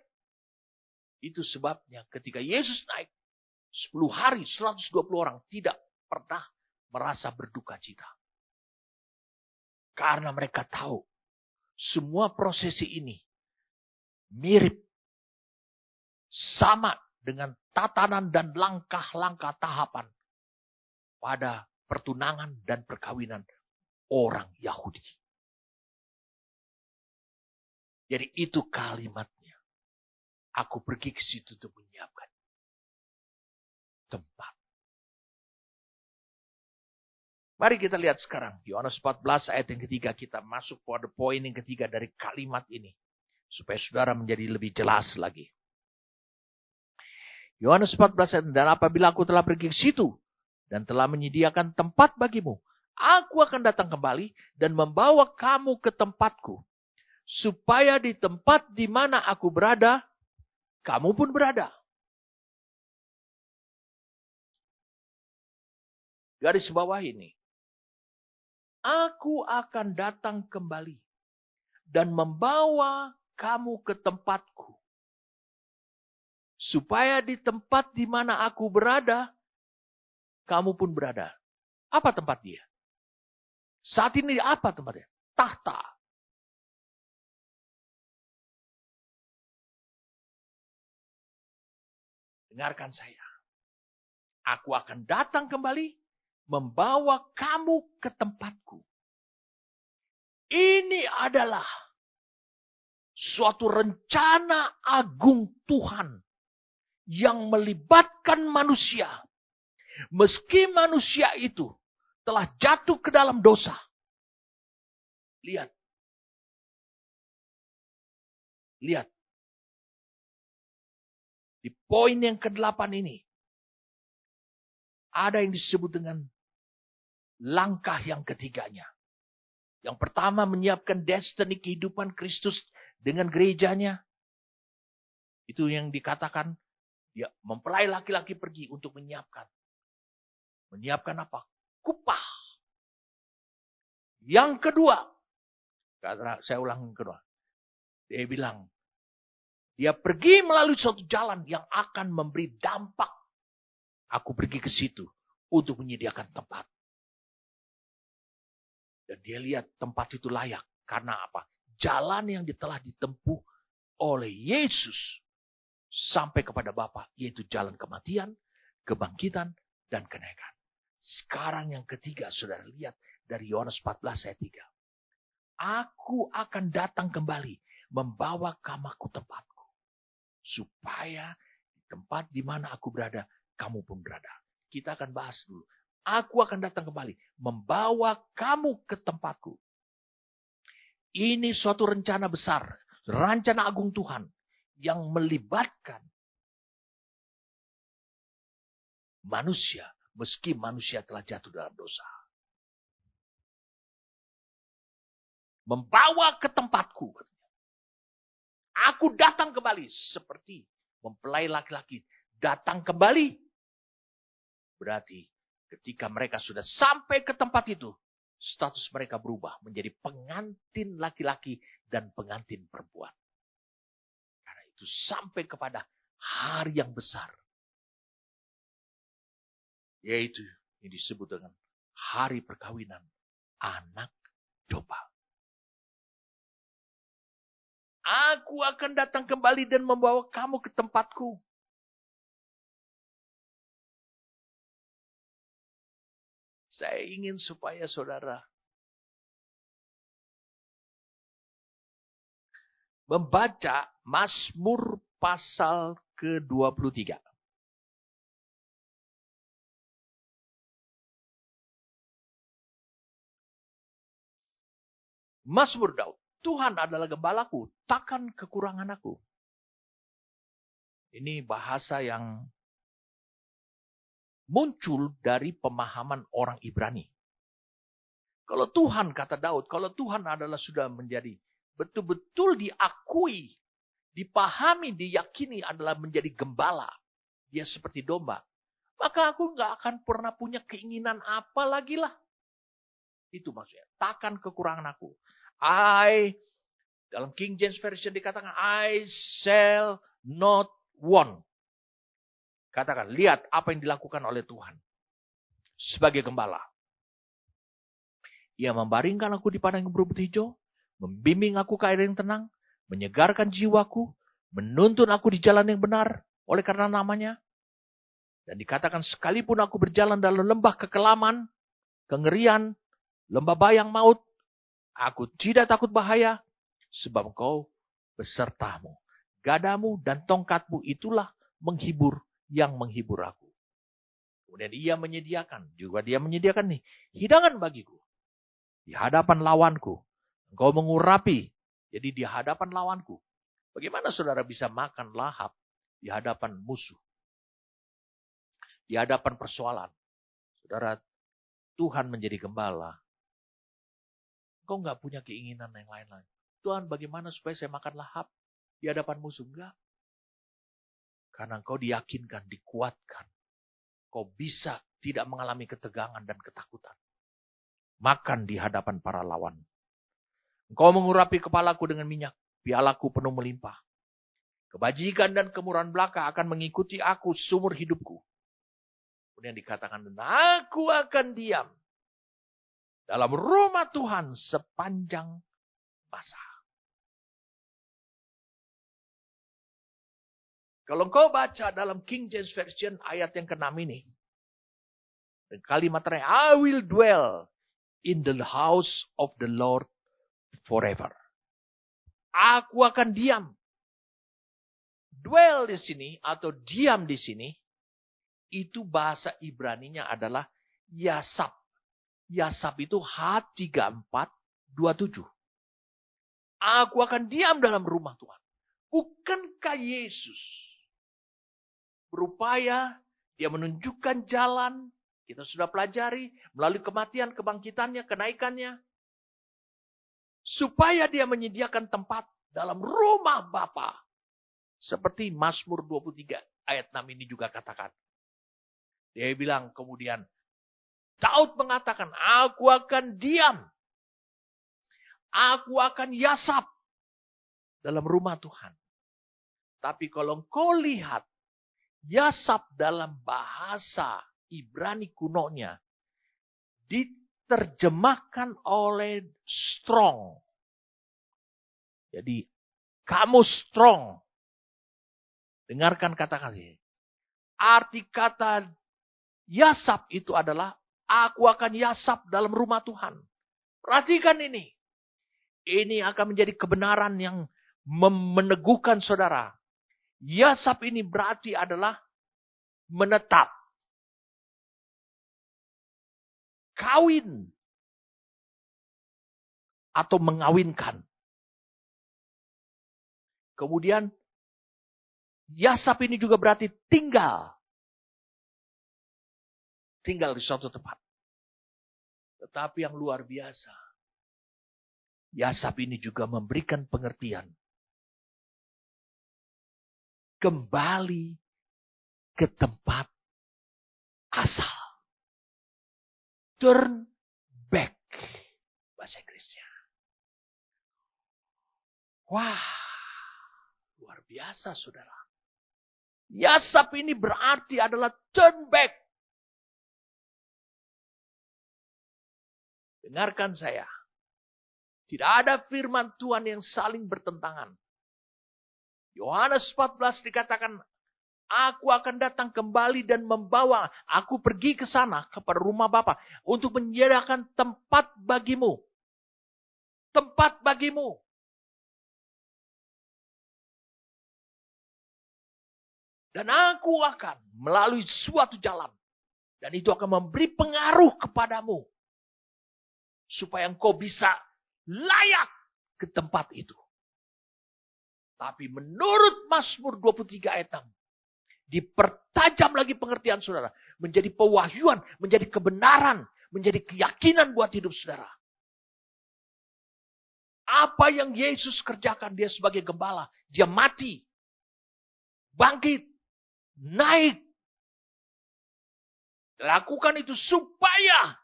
Itu sebabnya ketika Yesus naik, 10 hari 120 orang tidak pernah merasa berduka cita. Karena mereka tahu semua prosesi ini mirip, sama dengan tatanan dan langkah-langkah tahapan pada pertunangan dan perkawinan orang Yahudi. Jadi itu kalimatnya. Aku pergi ke situ untuk menyiapkan tempat. Mari kita lihat sekarang. Yohanes 14 ayat yang ketiga. Kita masuk pada poin yang ketiga dari kalimat ini. Supaya saudara menjadi lebih jelas lagi. Yohanes 14 ayat. Dan apabila aku telah pergi ke situ. Dan telah menyediakan tempat bagimu. Aku akan datang kembali. Dan membawa kamu ke tempatku. Supaya di tempat di mana aku berada. Kamu pun berada. Garis bawah ini. Aku akan datang kembali. Dan membawa kamu ke tempatku. Supaya di tempat di mana aku berada. Kamu pun berada. Apa tempat dia? Saat ini apa tempatnya? Tahta. Dengarkan saya. Aku akan datang kembali. Membawa kamu ke tempatku. Ini adalah suatu rencana agung Tuhan. Yang melibatkan manusia. Meski manusia itu telah jatuh ke dalam dosa. Lihat. Lihat. Di poin yang ke-8 ini. Ada yang disebut dengan langkah yang ketiganya. Yang pertama menyiapkan destiny kehidupan Kristus dengan gerejanya. Itu yang dikatakan. Dia mempelai laki-laki pergi untuk menyiapkan. Menyiapkan apa? Kupah. Yang kedua. Saya ulang yang kedua. Dia bilang. Dia pergi melalui suatu jalan yang akan memberi dampak. Aku pergi ke situ untuk menyediakan tempat. Dan dia lihat tempat itu layak. Karena apa? Jalan yang telah ditempuh oleh Yesus sampai kepada Bapa, yaitu jalan kematian, kebangkitan, dan kenaikan. Sekarang yang ketiga, saudara lihat dari Yohanes 14 ayat 3. Aku akan datang kembali membawa kamu ke tempatku. Supaya di tempat di mana aku berada, kamu pun berada. Kita akan bahas dulu. Aku akan datang kembali membawa kamu ke tempatku. Ini suatu rencana besar, rencana agung Tuhan yang melibatkan manusia, meski manusia telah jatuh dalam dosa. Membawa ke tempatku. Aku datang kembali seperti mempelai laki-laki datang kembali. Berarti ketika mereka sudah sampai ke tempat itu, status mereka berubah menjadi pengantin laki-laki dan pengantin perempuan. Karena itu sampai kepada hari yang besar. Yaitu yang disebut dengan hari perkawinan anak domba. Aku akan datang kembali dan membawa kamu ke tempatku. Saya ingin supaya saudara membaca Mazmur pasal ke-23. Mazmur Daud. Tuhan adalah gembalaku, takkan kekurangan aku. Ini bahasa yang muncul dari pemahaman orang Ibrani. Kalau Tuhan, kata Daud, kalau Tuhan adalah sudah menjadi betul-betul diakui, dipahami, diyakini adalah menjadi gembala. Dia seperti domba. Maka aku nggak akan pernah punya keinginan apa lagi lah. Itu maksudnya. Takkan kekurangan aku. Dalam King James Version dikatakan, I shall not want. Katakan, lihat apa yang dilakukan oleh Tuhan. Sebagai gembala. Ia membaringkan aku di padang yang berumput hijau. Membimbing aku ke air yang tenang. Menyegarkan jiwaku. Menuntun aku di jalan yang benar. Oleh karena namanya. Dan dikatakan, sekalipun aku berjalan dalam lembah kekelaman, kengerian, lembah bayang maut, aku tidak takut bahaya. Sebab engkau besertamu. Gadamu dan tongkatmu itulah yang menghibur aku. Kemudian dia menyediakan nih hidangan bagiku. Di hadapan lawanku. Engkau mengurapi. Jadi di hadapan lawanku. Bagaimana saudara bisa makan lahap di hadapan musuh? Di hadapan persoalan. Saudara, Tuhan menjadi gembala. Engkau nggak punya keinginan yang lain-lain. Tuhan, bagaimana supaya saya makan lahap di hadapan musuh? Enggak. Karena engkau diyakinkan, dikuatkan. Kau bisa tidak mengalami ketegangan dan ketakutan. Makan di hadapan para lawan. Engkau mengurapi kepalaku dengan minyak. Pialaku penuh melimpah. Kebajikan dan kemurahan belaka akan mengikuti aku seumur hidupku. Kemudian dikatakan, aku akan diam dalam rumah Tuhan sepanjang masa. Kalau engkau baca dalam King James Version ayat yang ke-6 ini. Kalimat terakhir, I will dwell in the house of the Lord forever. Aku akan diam. Dwell di sini atau diam di sini. Itu bahasa Ibraninya adalah yasab. Yasab itu H3427. Aku akan diam dalam rumah Tuhan. Bukankah Yesus berupaya, dia menunjukkan jalan, kita sudah pelajari, melalui kematian, kebangkitannya, kenaikannya. Supaya dia menyediakan tempat dalam rumah Bapa. Seperti Mazmur 23 ayat 6 ini juga katakan. Dia bilang kemudian, Daud mengatakan, aku akan diam. Aku akan yasab dalam rumah Tuhan. Tapi kalau engkau lihat, Yasab dalam bahasa Ibrani kunonya diterjemahkan oleh strong. Jadi, kamu strong. Dengarkan kata-kata. Arti kata Yasab itu adalah, aku akan yasab dalam rumah Tuhan. Perhatikan ini. Ini akan menjadi kebenaran yang meneguhkan saudara. Yasab ini berarti adalah menetap. Kawin. Atau mengawinkan. Kemudian, yasab ini juga berarti tinggal. Tinggal di suatu tempat. Tetapi yang luar biasa. Yasab ini juga memberikan pengertian. Kembali ke tempat asal. Turn back. Bahasa Inggrisnya. Wah. Luar biasa saudara. Yasab ini berarti adalah turn back. Dengarkan saya. Tidak ada firman Tuhan yang saling bertentangan. Yohanes 14 dikatakan, aku akan datang kembali dan membawa, aku pergi ke sana kepada rumah Bapa untuk menyediakan tempat bagimu. Tempat bagimu. Dan aku akan melalui suatu jalan. Dan itu akan memberi pengaruh kepadamu. Supaya engkau bisa layak ke tempat itu. Tapi menurut Mazmur 23 ayat 6. Dipertajam lagi pengertian saudara. Menjadi pewahyuan, menjadi kebenaran, menjadi keyakinan buat hidup saudara. Apa yang Yesus kerjakan dia sebagai gembala. Dia mati. Bangkit. Naik. Lakukan itu supaya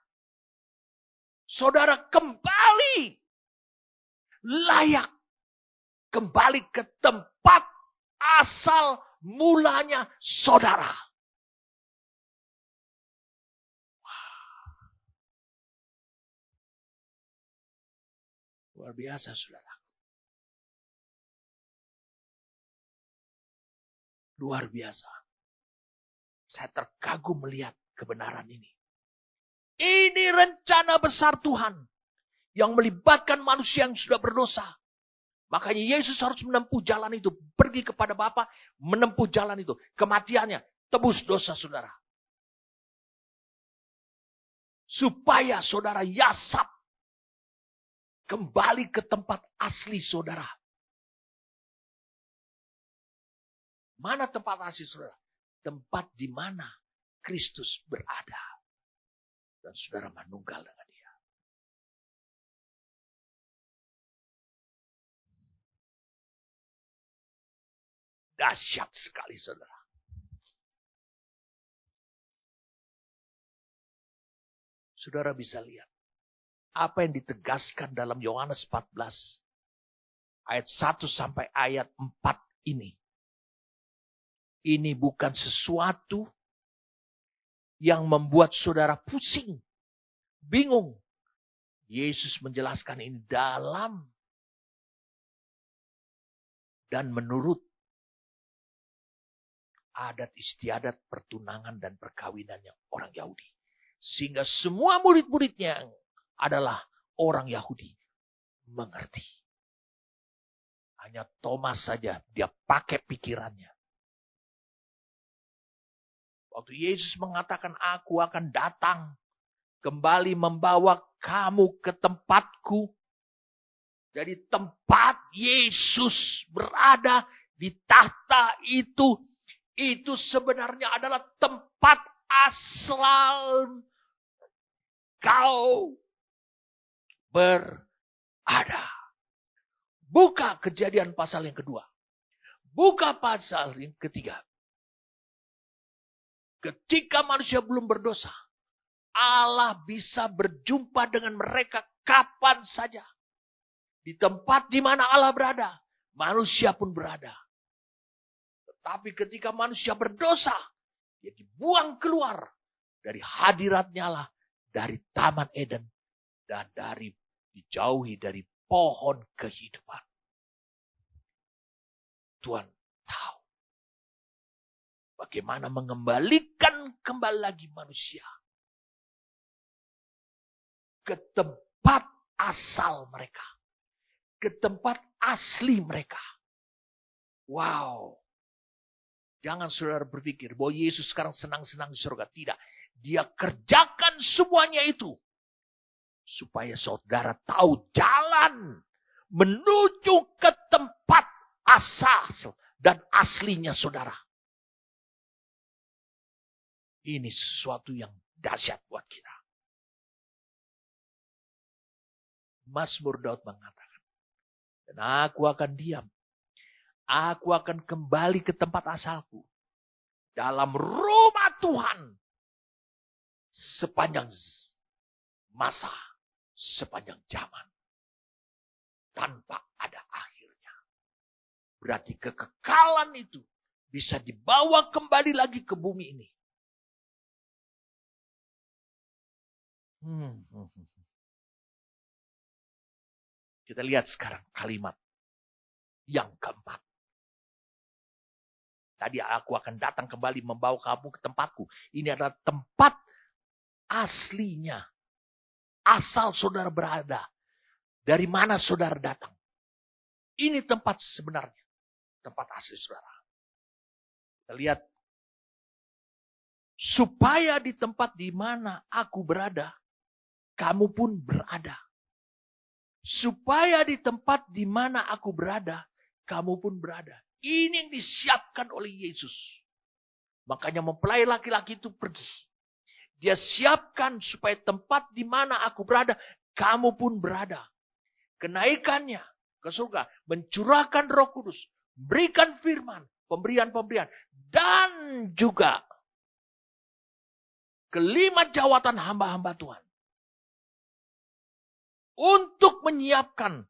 saudara kembali layak. Kembali ke tempat asal mulanya saudara. Luar biasa saudara. Luar biasa. Saya terkagum melihat kebenaran ini. Ini rencana besar Tuhan. Yang melibatkan manusia yang sudah berdosa. Makanya Yesus harus menempuh jalan itu. Pergi kepada Bapa, menempuh jalan itu. Kematiannya, tebus dosa saudara. Supaya saudara yasab. Kembali ke tempat asli saudara. Mana tempat asli saudara? Tempat di mana Kristus berada. Dan saudara manunggal dengan dia. Dahsyat sekali saudara. Saudara bisa lihat. Apa yang ditegaskan dalam Yohanes 14. Ayat 1 sampai ayat 4 ini. Ini bukan sesuatu yang membuat saudara pusing. Bingung. Yesus menjelaskan ini dalam dan menurut adat istiadat pertunangan dan perkawinannya orang Yahudi. Sehingga semua murid-muridnya adalah orang Yahudi. Mengerti. Hanya Thomas saja dia pakai pikirannya. Waktu Yesus mengatakan aku akan datang. Kembali membawa kamu ke tempatku. Jadi tempat Yesus berada di tahta itu. Itu sebenarnya adalah tempat asal kau berada. Buka Kejadian pasal yang kedua. Buka pasal yang ketiga. Ketika manusia belum berdosa, Allah bisa berjumpa dengan mereka kapan saja. Di tempat di mana Allah berada, manusia pun berada. Tapi ketika manusia berdosa, dia dibuang keluar dari hadiratnya Allah, dari Taman Eden, dan dijauhi dari pohon kehidupan. Tuhan tahu bagaimana mengembalikan kembali lagi manusia ke tempat asal mereka, ke tempat asli mereka. Wow. Jangan saudara berpikir bahwa Yesus sekarang senang-senang di surga. Tidak. Dia kerjakan semuanya itu. Supaya saudara tahu jalan menuju ke tempat asal dan aslinya saudara. Ini sesuatu yang dahsyat buat kita. Mazmur Daud mengatakan, dan aku akan diam. Aku akan kembali ke tempat asalku. Dalam rumah Tuhan. Sepanjang masa. Sepanjang zaman. Tanpa ada akhirnya. Berarti kekekalan itu bisa dibawa kembali lagi ke bumi ini. Kita lihat sekarang kalimat yang keempat. Tadi aku akan datang kembali membawa kamu ke tempatku. Ini adalah tempat aslinya. Asal saudara berada. Dari mana saudara datang. Ini tempat sebenarnya. Tempat asli saudara. Kita lihat. Supaya di tempat di mana aku berada. Kamu pun berada. Supaya di tempat di mana aku berada. Kamu pun berada. Ini yang disiapkan oleh Yesus. Makanya mempelai laki-laki itu pergi. Dia siapkan supaya tempat di mana aku berada, kamu pun berada. Kenaikannya ke surga, mencurahkan Roh Kudus, berikan firman, pemberian-pemberian, dan juga kelima jawatan hamba-hamba Tuhan. Untuk menyiapkan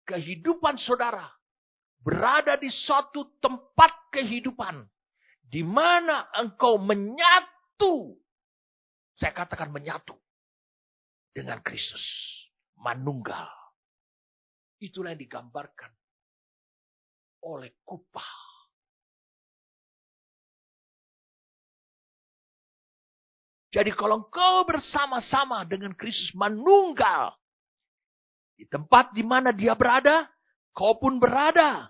kehidupan saudara. Berada di suatu tempat kehidupan. Di mana engkau menyatu. Saya katakan menyatu. Dengan Kristus. Manunggal. Itulah yang digambarkan. Oleh kupah. Jadi kalau engkau bersama-sama dengan Kristus manunggal. Di tempat di mana dia berada. Kau pun berada.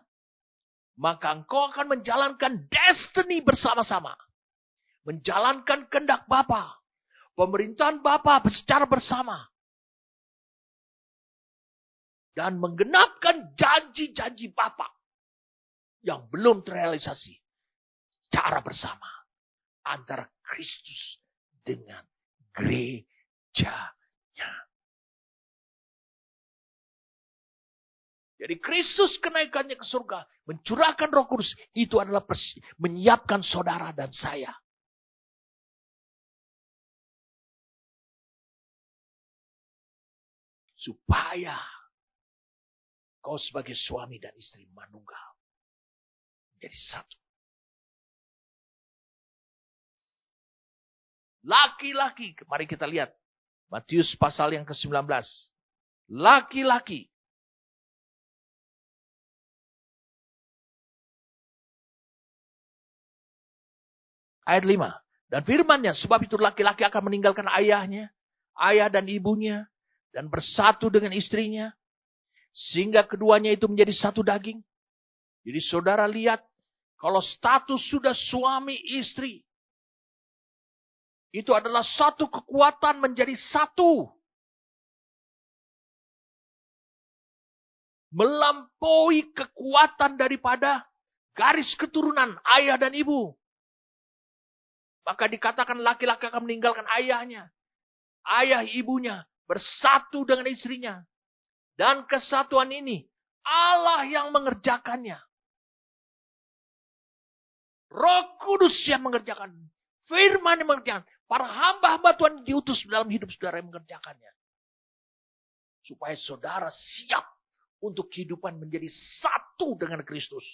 Maka engkau akan menjalankan destiny bersama-sama. Menjalankan kehendak Bapa. Pemerintahan Bapa secara bersama. Dan menggenapkan janji-janji Bapa. Yang belum terrealisasi. Secara bersama. Antara Kristus dengan gerejanya. Jadi Kristus kenaikannya ke surga. Mencurahkan Roh Kudus. Itu adalah menyiapkan saudara dan saya. Supaya kau sebagai suami dan istri manunggal. Menjadi satu. Laki-laki. Mari kita lihat. Matius pasal yang ke-19. Laki-laki. Ayat 5. Dan firmannya, sebab itu laki-laki akan meninggalkan ayahnya, ayah dan ibunya, dan bersatu dengan istrinya, sehingga keduanya itu menjadi satu daging. Jadi saudara lihat, kalau status sudah suami istri, itu adalah satu kekuatan menjadi satu. Melampaui kekuatan daripada garis keturunan ayah dan ibu. Maka dikatakan laki-laki akan meninggalkan ayahnya. Ayah ibunya bersatu dengan istrinya. Dan kesatuan ini Allah yang mengerjakannya. Roh Kudus yang mengerjakan. Firman yang mengerjakan. Para hamba-hamba Tuhan diutus dalam hidup saudara yang mengerjakannya. Supaya saudara siap untuk kehidupan menjadi satu dengan Kristus.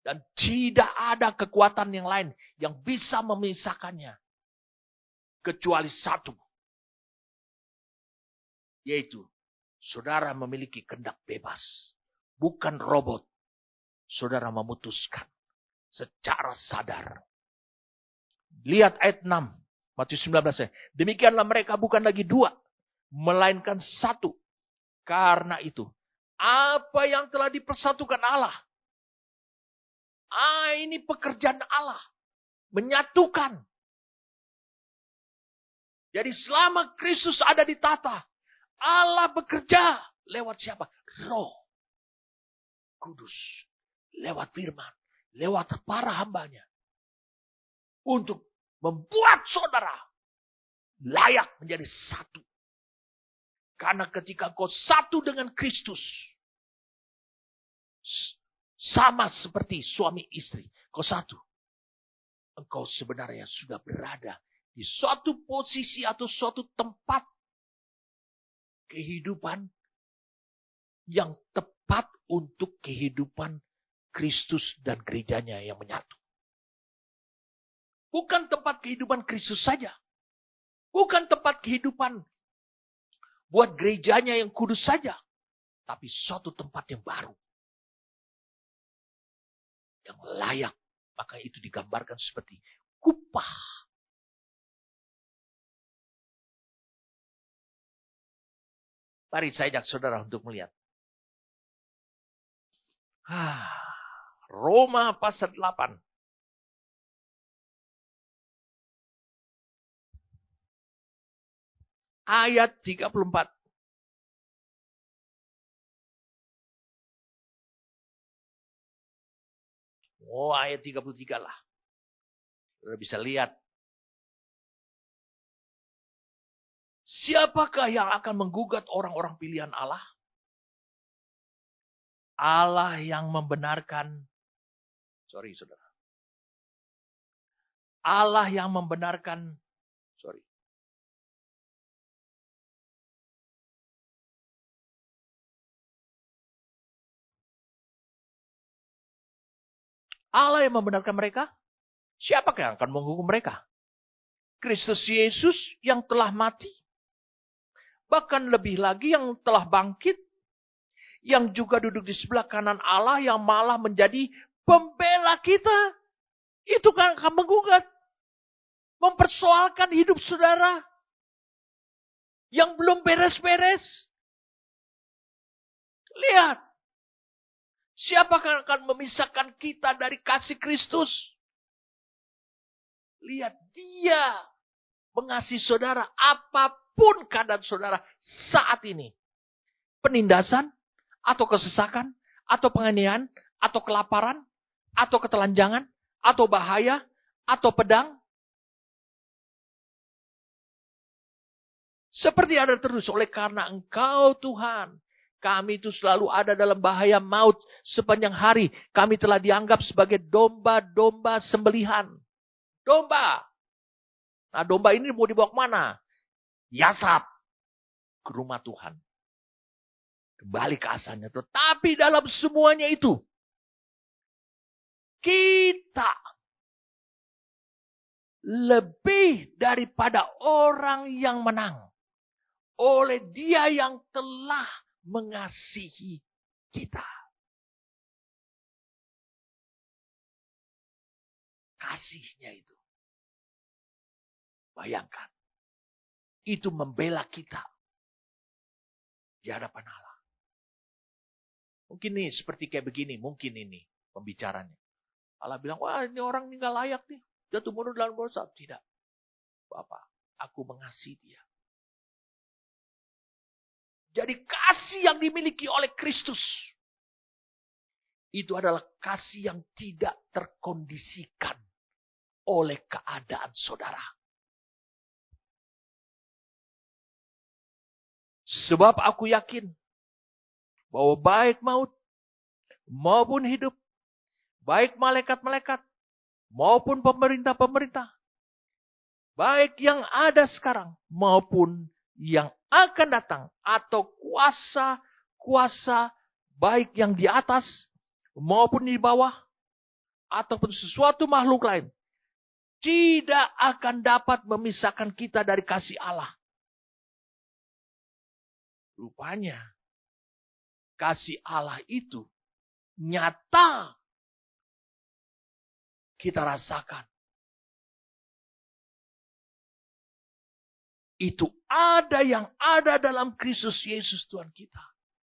Dan tidak ada kekuatan yang lain yang bisa memisahkannya. Kecuali satu. Yaitu, saudara memiliki kehendak bebas. Bukan robot. Saudara memutuskan secara sadar. Lihat ayat 6. Matius 19. Demikianlah mereka bukan lagi dua. Melainkan satu. Karena itu, apa yang telah dipersatukan Allah. Ini pekerjaan Allah. Menyatukan. Jadi selama Kristus ada di tata, Allah bekerja lewat siapa? Roh Kudus. Lewat firman. Lewat para hambanya. Untuk membuat saudara layak menjadi satu. Karena ketika kau satu dengan Kristus, sama seperti suami istri, kau satu. Engkau sebenarnya sudah berada di suatu posisi atau suatu tempat kehidupan yang tepat untuk kehidupan Kristus dan gerejanya yang menyatu. Bukan tempat kehidupan Kristus saja. Bukan tempat kehidupan buat gerejanya yang kudus saja. Tapi suatu tempat yang baru. Yang layak. Maka itu digambarkan seperti kupah. Mari saya ajak saudara untuk melihat. Roma pasal 8. Ayat 34. Ayat 33 lah. Sudah bisa lihat. Siapakah yang akan menggugat orang-orang pilihan Allah? Allah yang membenarkan. Saudara. Allah yang membenarkan. Allah yang membenarkan mereka? Siapakah yang akan menghukum mereka? Kristus Yesus yang telah mati. Bahkan lebih lagi yang telah bangkit. Yang juga duduk di sebelah kanan Allah yang malah menjadi pembela kita. Itu kan akan menggugat. Mempersoalkan hidup saudara. Yang belum beres-beres. Lihat. Siapakah akan memisahkan kita dari kasih Kristus? Lihat, dia mengasihi saudara apapun keadaan saudara saat ini. Penindasan, atau kesesakan, atau penganiayaan, atau kelaparan, atau ketelanjangan, atau bahaya, atau pedang. Seperti ada terus oleh karena Engkau Tuhan. Kami itu selalu ada dalam bahaya maut sepanjang hari. Kami telah dianggap sebagai domba-domba sembelihan. Domba. Nah, domba ini mau dibawa kemana? Yasab. Ke rumah Tuhan. Kembali ke asalnya. Tetapi dalam semuanya itu. Kita. Lebih daripada orang yang menang. Oleh dia yang telah mengasihi kita. Kasihnya itu. Bayangkan. Itu membela kita. Di hadapan Allah. Mungkin nih seperti kayak begini. Mungkin ini pembicaranya. Allah bilang, wah ini orang ini gak layak nih. Jatuh bunuh dalam dosa. Tidak. Bapak, aku mengasihi dia. Jadi kasih yang dimiliki oleh Kristus. Itu adalah kasih yang tidak terkondisikan oleh keadaan saudara. Sebab aku yakin bahwa baik maut maupun hidup, baik malaikat-malaikat maupun pemerintah-pemerintah, baik yang ada sekarang maupun yang akan datang, atau kuasa-kuasa baik yang di atas maupun di bawah, ataupun sesuatu makhluk lain tidak akan dapat memisahkan kita dari kasih Allah. Rupanya, kasih Allah itu nyata kita rasakan. Itu ada yang ada dalam Kristus Yesus Tuhan kita.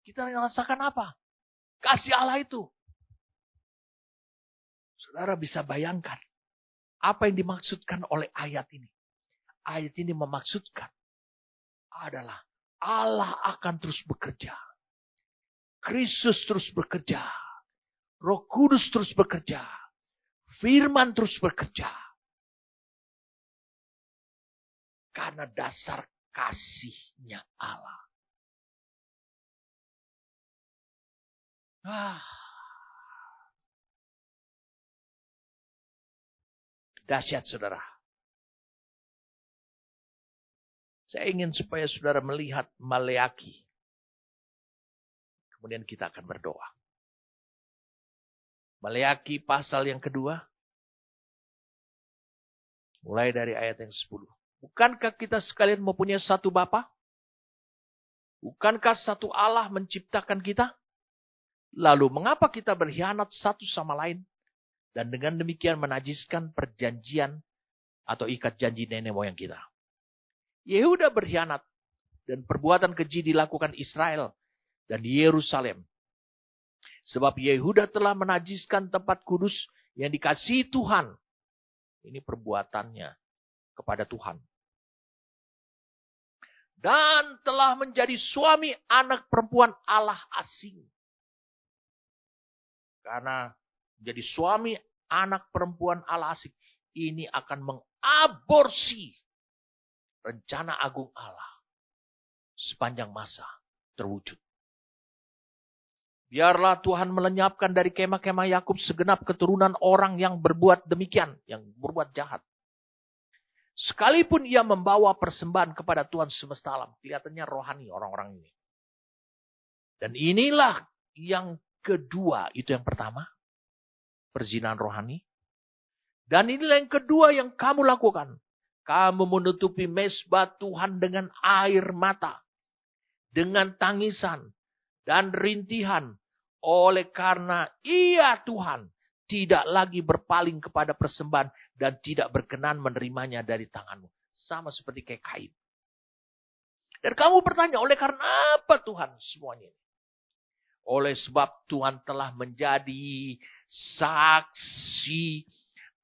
Kita rasakan apa? Kasih Allah itu. Saudara bisa bayangkan apa yang dimaksudkan oleh ayat ini. Ayat ini memaksudkan adalah Allah akan terus bekerja. Kristus terus bekerja. Roh Kudus terus bekerja. Firman terus bekerja. Karena dasar kasihnya Allah. Dahsyat saudara. Saya ingin supaya saudara melihat Maleaki. Kemudian kita akan berdoa. Maleaki pasal yang kedua. Mulai dari ayat yang 10. Bukankah kita sekalian mempunyai satu Bapa? Bukankah satu Allah menciptakan kita? Lalu mengapa kita berkhianat satu sama lain? Dan dengan demikian menajiskan perjanjian atau ikat janji nenek moyang kita. Yehuda berkhianat dan perbuatan keji dilakukan Israel dan Yerusalem. Sebab Yehuda telah menajiskan tempat kudus yang dikasihi Tuhan. Ini perbuatannya kepada Tuhan. Dan telah menjadi suami anak perempuan Allah asing. Karena jadi suami anak perempuan Allah asing. Ini akan mengaborsi rencana agung Allah. Sepanjang masa terwujud. Biarlah Tuhan melenyapkan dari kemah-kemah Yakub segenap keturunan orang yang berbuat demikian. Yang berbuat jahat. Sekalipun ia membawa persembahan kepada Tuhan semesta alam. Kelihatannya rohani orang-orang ini. Dan inilah yang kedua. Itu yang pertama. Perzinahan rohani. Dan inilah yang kedua yang kamu lakukan. Kamu menutupi mezbah Tuhan dengan air mata. Dengan tangisan. Dan rintihan. Oleh karena ia Tuhan tidak lagi berpaling kepada persembahan dan tidak berkenan menerimanya dari tanganmu. Sama seperti kayak Kain. Dan kamu bertanya, oleh karena apa Tuhan semuanya ini? Oleh sebab Tuhan telah menjadi saksi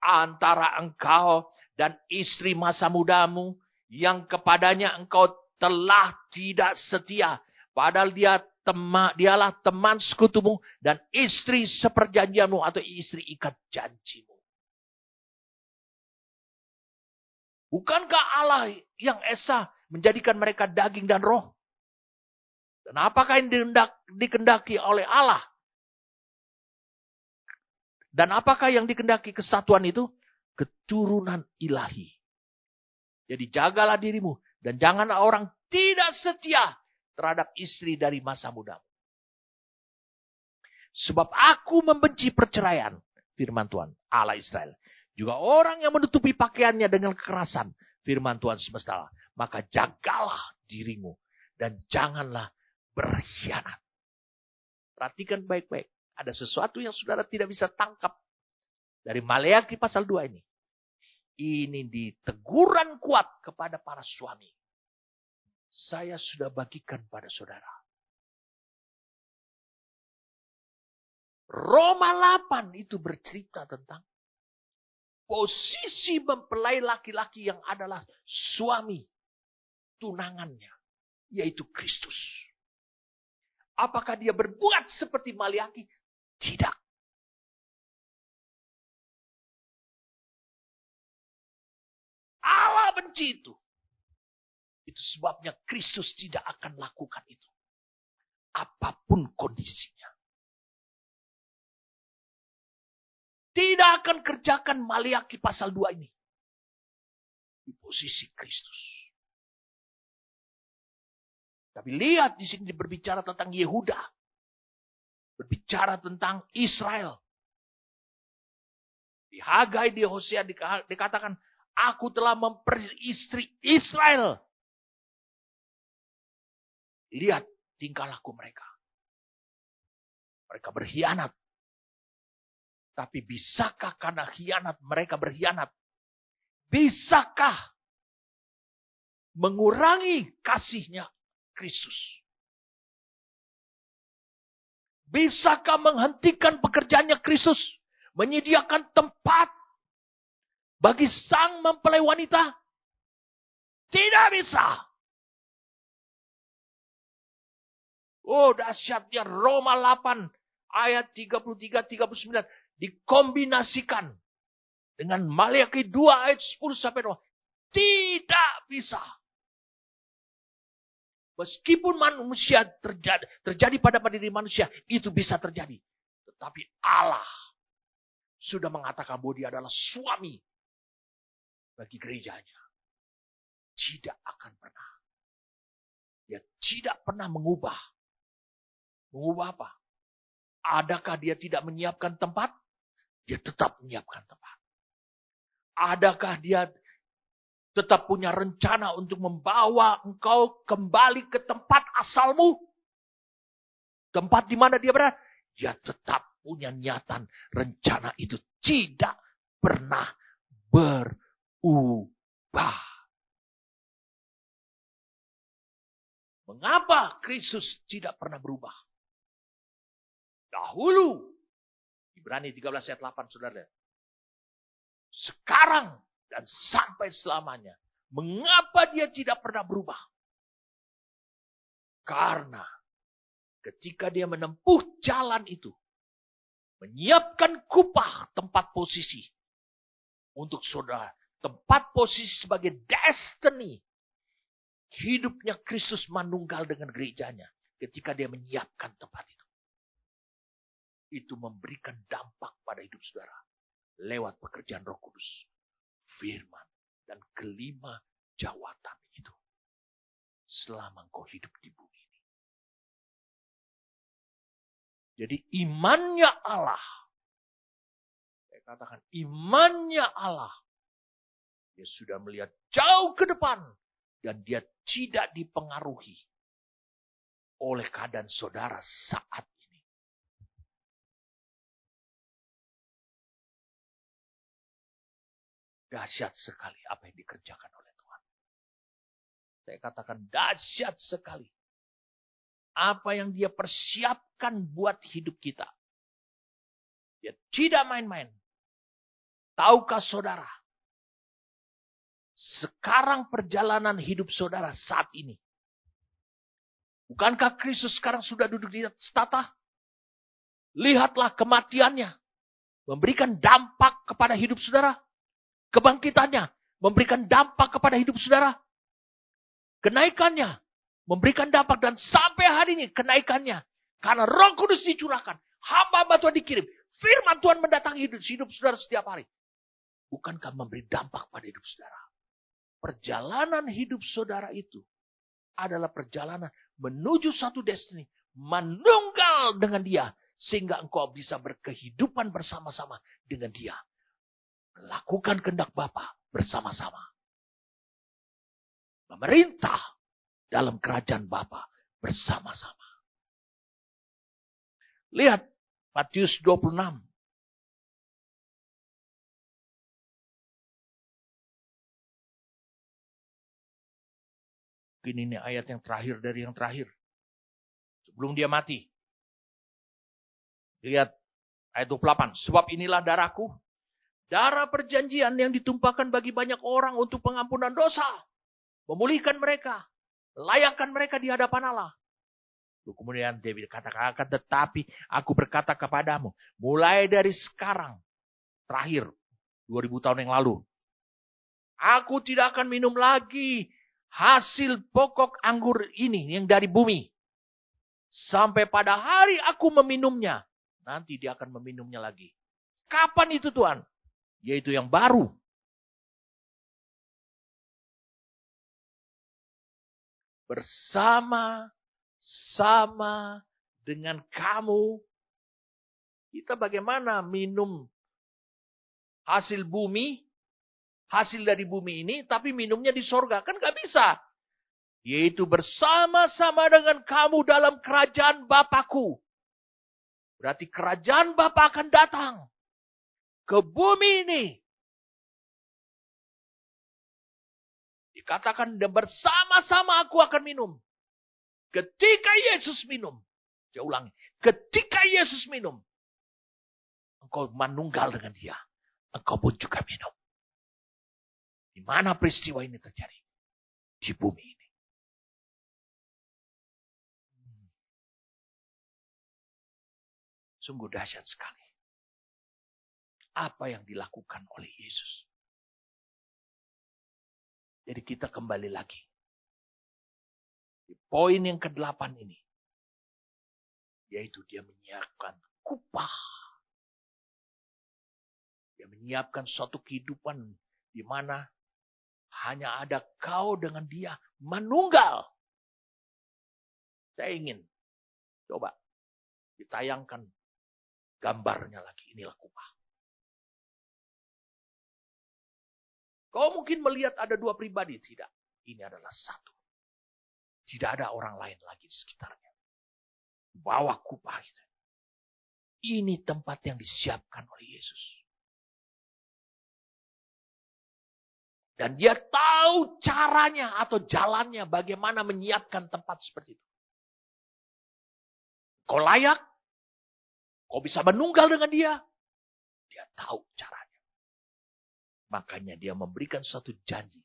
antara engkau dan istri masa mudamu yang kepadanya engkau telah tidak setia. Padahal dialah teman sekutumu dan istri seperjanjianmu atau istri ikat janjimu. Bukankah Allah yang esa menjadikan mereka daging dan roh? Dan apakah yang dikehendaki oleh Allah? Dan apakah yang dikehendaki kesatuan itu? Keturunan ilahi. Jadi jagalah dirimu dan janganlah orang tidak setia terhadap istri dari masa mudamu. Sebab aku membenci perceraian, firman Tuhan, Allah Israel. Juga orang yang menutupi pakaiannya dengan kekerasan, firman Tuhan semesta alam. Maka jagalah dirimu dan janganlah berkhianat. Perhatikan baik-baik. Ada sesuatu yang saudara tidak bisa tangkap dari Maleaki pasal 2 ini. Ini diteguran kuat kepada para suami. Saya sudah bagikan pada saudara. Roma 8 itu bercerita tentang posisi mempelai laki-laki yang adalah suami tunangannya, yaitu Kristus. Apakah dia berbuat seperti Maleaki? Tidak. Allah benci itu. Itu sebabnya Kristus tidak akan lakukan itu. Apapun kondisinya. Tidak akan kerjakan Maleaki pasal 2 ini. Di posisi Kristus. Tapi lihat di sini berbicara tentang Yehuda. Berbicara tentang Israel. Di Hagai, di Hosea dikatakan, aku telah memperistri Israel. Lihat tingkah laku mereka. Mereka berkhianat. Tapi bisakah karena khianat mereka berkhianat? Bisakah mengurangi kasihnya Kristus? Bisakah menghentikan pekerjaannya Kristus? Menyediakan tempat bagi sang mempelai wanita? Tidak bisa. Oh, dahsyatnya Roma 8 ayat 33-39 dikombinasikan dengan Maliaki 2 ayat 10 sampai 2. Tidak bisa. Meskipun manusia terjadi pada diri manusia, itu bisa terjadi. Tetapi Allah sudah mengatakan bahwa dia adalah suami bagi gerejanya. Tidak akan pernah. Dia tidak pernah mengubah. Mengubah apa? Adakah dia tidak menyiapkan tempat? Dia tetap menyiapkan tempat. Adakah dia tetap punya rencana untuk membawa engkau kembali ke tempat asalmu? Tempat di mana dia berada? Dia tetap punya niatan, rencana itu tidak pernah berubah. Mengapa Kristus tidak pernah berubah? Dahulu, Ibrani 13 ayat 8, saudara. Sekarang dan sampai selamanya. Mengapa dia tidak pernah berubah? Karena ketika dia menempuh jalan itu, menyiapkan kupah tempat posisi untuk saudara, tempat posisi sebagai destiny hidupnya Kristus manunggal dengan gerejanya. Ketika dia menyiapkan tempat itu memberikan dampak pada hidup saudara lewat pekerjaan Roh Kudus, firman, dan kelima jawatan itu selama engkau hidup di bumi ini. Jadi imannya Allah, saya katakan imannya Allah, dia sudah melihat jauh ke depan dan dia tidak dipengaruhi oleh keadaan saudara saat ini. Dahsyat sekali apa yang dikerjakan oleh Tuhan. Saya katakan dahsyat sekali apa yang dia persiapkan buat hidup kita. Dia tidak main-main. Tahukah saudara, sekarang perjalanan hidup saudara saat ini, bukankah Kristus sekarang sudah duduk di atas tahta? Lihatlah kematiannya memberikan dampak kepada hidup saudara. Kebangkitannya memberikan dampak kepada hidup saudara. Kenaikannya memberikan dampak, dan sampai hari ini kenaikannya. Karena Roh Kudus dicurahkan. Hamba-hamba Tuhan dikirim. Firman Tuhan mendatangi hidup saudara setiap hari. Bukankah memberi dampak pada hidup saudara? Perjalanan hidup saudara itu adalah perjalanan menuju satu destiny. Menunggal dengan dia. Sehingga engkau bisa berkehidupan bersama-sama dengan dia. Melakukan kehendak Bapa bersama-sama. Memerintah dalam kerajaan Bapa bersama-sama. Lihat Matius 26. Mungkin ini ayat yang terakhir dari yang terakhir. Sebelum dia mati. Lihat ayat 28. Sebab inilah darahku, darah perjanjian yang ditumpahkan bagi banyak orang untuk pengampunan dosa. Memulihkan mereka. Melayakkan mereka di hadapan Allah. Kemudian dia katakan, tetapi aku berkata kepadamu, mulai dari sekarang, terakhir, 2000 tahun yang lalu, aku tidak akan minum lagi hasil pokok anggur ini yang dari bumi. Sampai pada hari aku meminumnya, nanti dia akan meminumnya lagi. Kapan itu Tuhan? Yaitu yang baru. Bersama-sama dengan kamu. Kita bagaimana minum hasil bumi, hasil dari bumi ini, tapi minumnya di sorga. Kan gak bisa. Yaitu bersama-sama dengan kamu dalam kerajaan Bapakku. Berarti kerajaan Bapa akan datang ke bumi ini. Dikatakan bersama-sama aku akan minum. Ketika Yesus minum. Saya ulangi. Ketika Yesus minum. Engkau manunggal dengan dia. Engkau pun juga minum. Di mana peristiwa ini terjadi? Di bumi ini. Sungguh dahsyat sekali. Apa yang dilakukan oleh Yesus. Jadi kita kembali lagi. Di poin yang ke-8 ini. Yaitu dia menyiapkan kupah. Dia menyiapkan suatu kehidupan di mana hanya ada kau dengan dia manunggal. Saya ingin coba ditayangkan gambarnya lagi. Inilah kupah. Kau mungkin melihat ada dua pribadi. Tidak. Ini adalah satu. Tidak ada orang lain lagi di sekitarnya. Bawah kupah itu. Ini tempat yang disiapkan oleh Yesus. Dan dia tahu caranya atau jalannya bagaimana menyiapkan tempat seperti itu. Kau layak. Kau bisa menunggal dengan dia. Dia tahu caranya. Makanya dia memberikan suatu janji.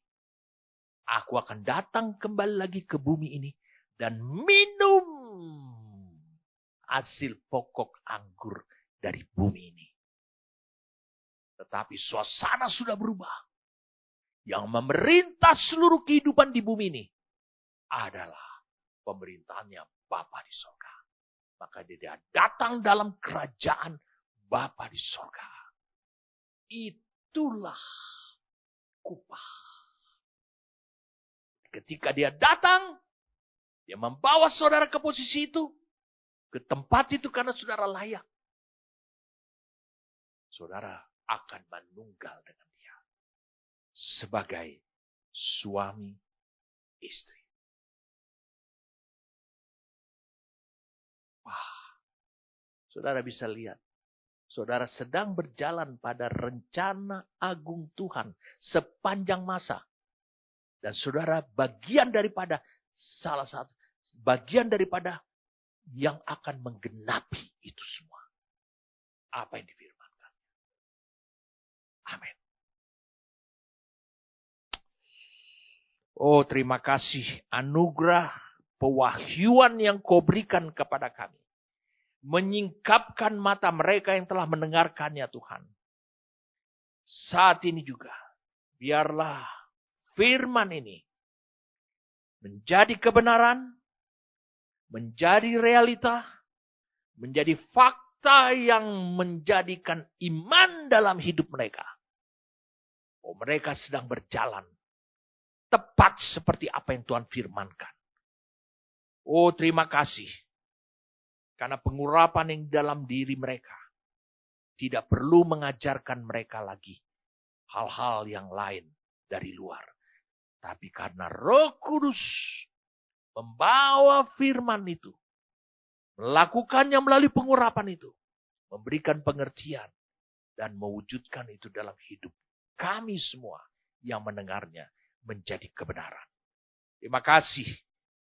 Aku akan datang kembali lagi ke bumi ini. Dan minum hasil pokok anggur dari bumi ini. Tetapi suasana sudah berubah. Yang memerintah seluruh kehidupan di bumi ini. Adalah pemerintahannya Bapa di sorga. Maka dia datang dalam kerajaan Bapa di sorga. Itulah kupah. Ketika dia datang, dia membawa saudara ke posisi itu, ke tempat itu karena saudara layak. Saudara akan menunggal dengan dia sebagai suami istri. Wah, saudara bisa lihat. Saudara sedang berjalan pada rencana agung Tuhan sepanjang masa. Dan saudara bagian daripada bagian daripada yang akan menggenapi itu semua. Apa yang difirmankan. Amin. Oh, terima kasih anugerah pewahyuan yang kau berikan kepada kami. Menyingkapkan mata mereka yang telah mendengarkannya Tuhan. Saat ini juga, biarlah firman ini menjadi kebenaran, menjadi realita, menjadi fakta yang menjadikan iman dalam hidup mereka. Oh, mereka sedang berjalan tepat seperti apa yang Tuhan firmankan. Oh, terima kasih. Karena pengurapan yang dalam diri mereka tidak perlu mengajarkan mereka lagi hal-hal yang lain dari luar. Tapi karena Roh Kudus membawa firman itu, melakukannya melalui pengurapan itu, memberikan pengertian dan mewujudkan itu dalam hidup kami semua yang mendengarnya menjadi kebenaran. Terima kasih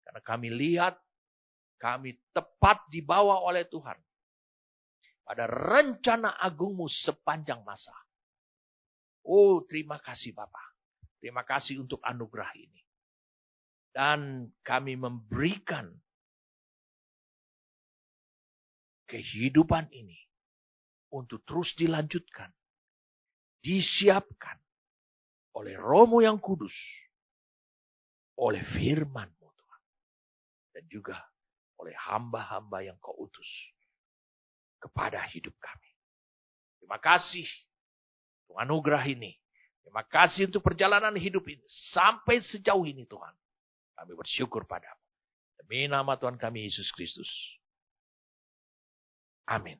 karena kami lihat kami tepat dibawa oleh Tuhan pada rencana agungmu sepanjang masa. Oh, terima kasih Bapak. Terima kasih untuk anugerah ini. Dan kami memberikan kehidupan ini untuk terus dilanjutkan. Disiapkan oleh Roh-Mu yang kudus. Oleh firman-Mu Tuhan. Dan juga oleh hamba-hamba yang kau utus kepada hidup kami. Terima kasih untuk anugerah ini. Terima kasih untuk perjalanan hidup ini. Sampai sejauh ini Tuhan. Kami bersyukur padamu. Demi nama Tuhan kami Yesus Kristus. Amin.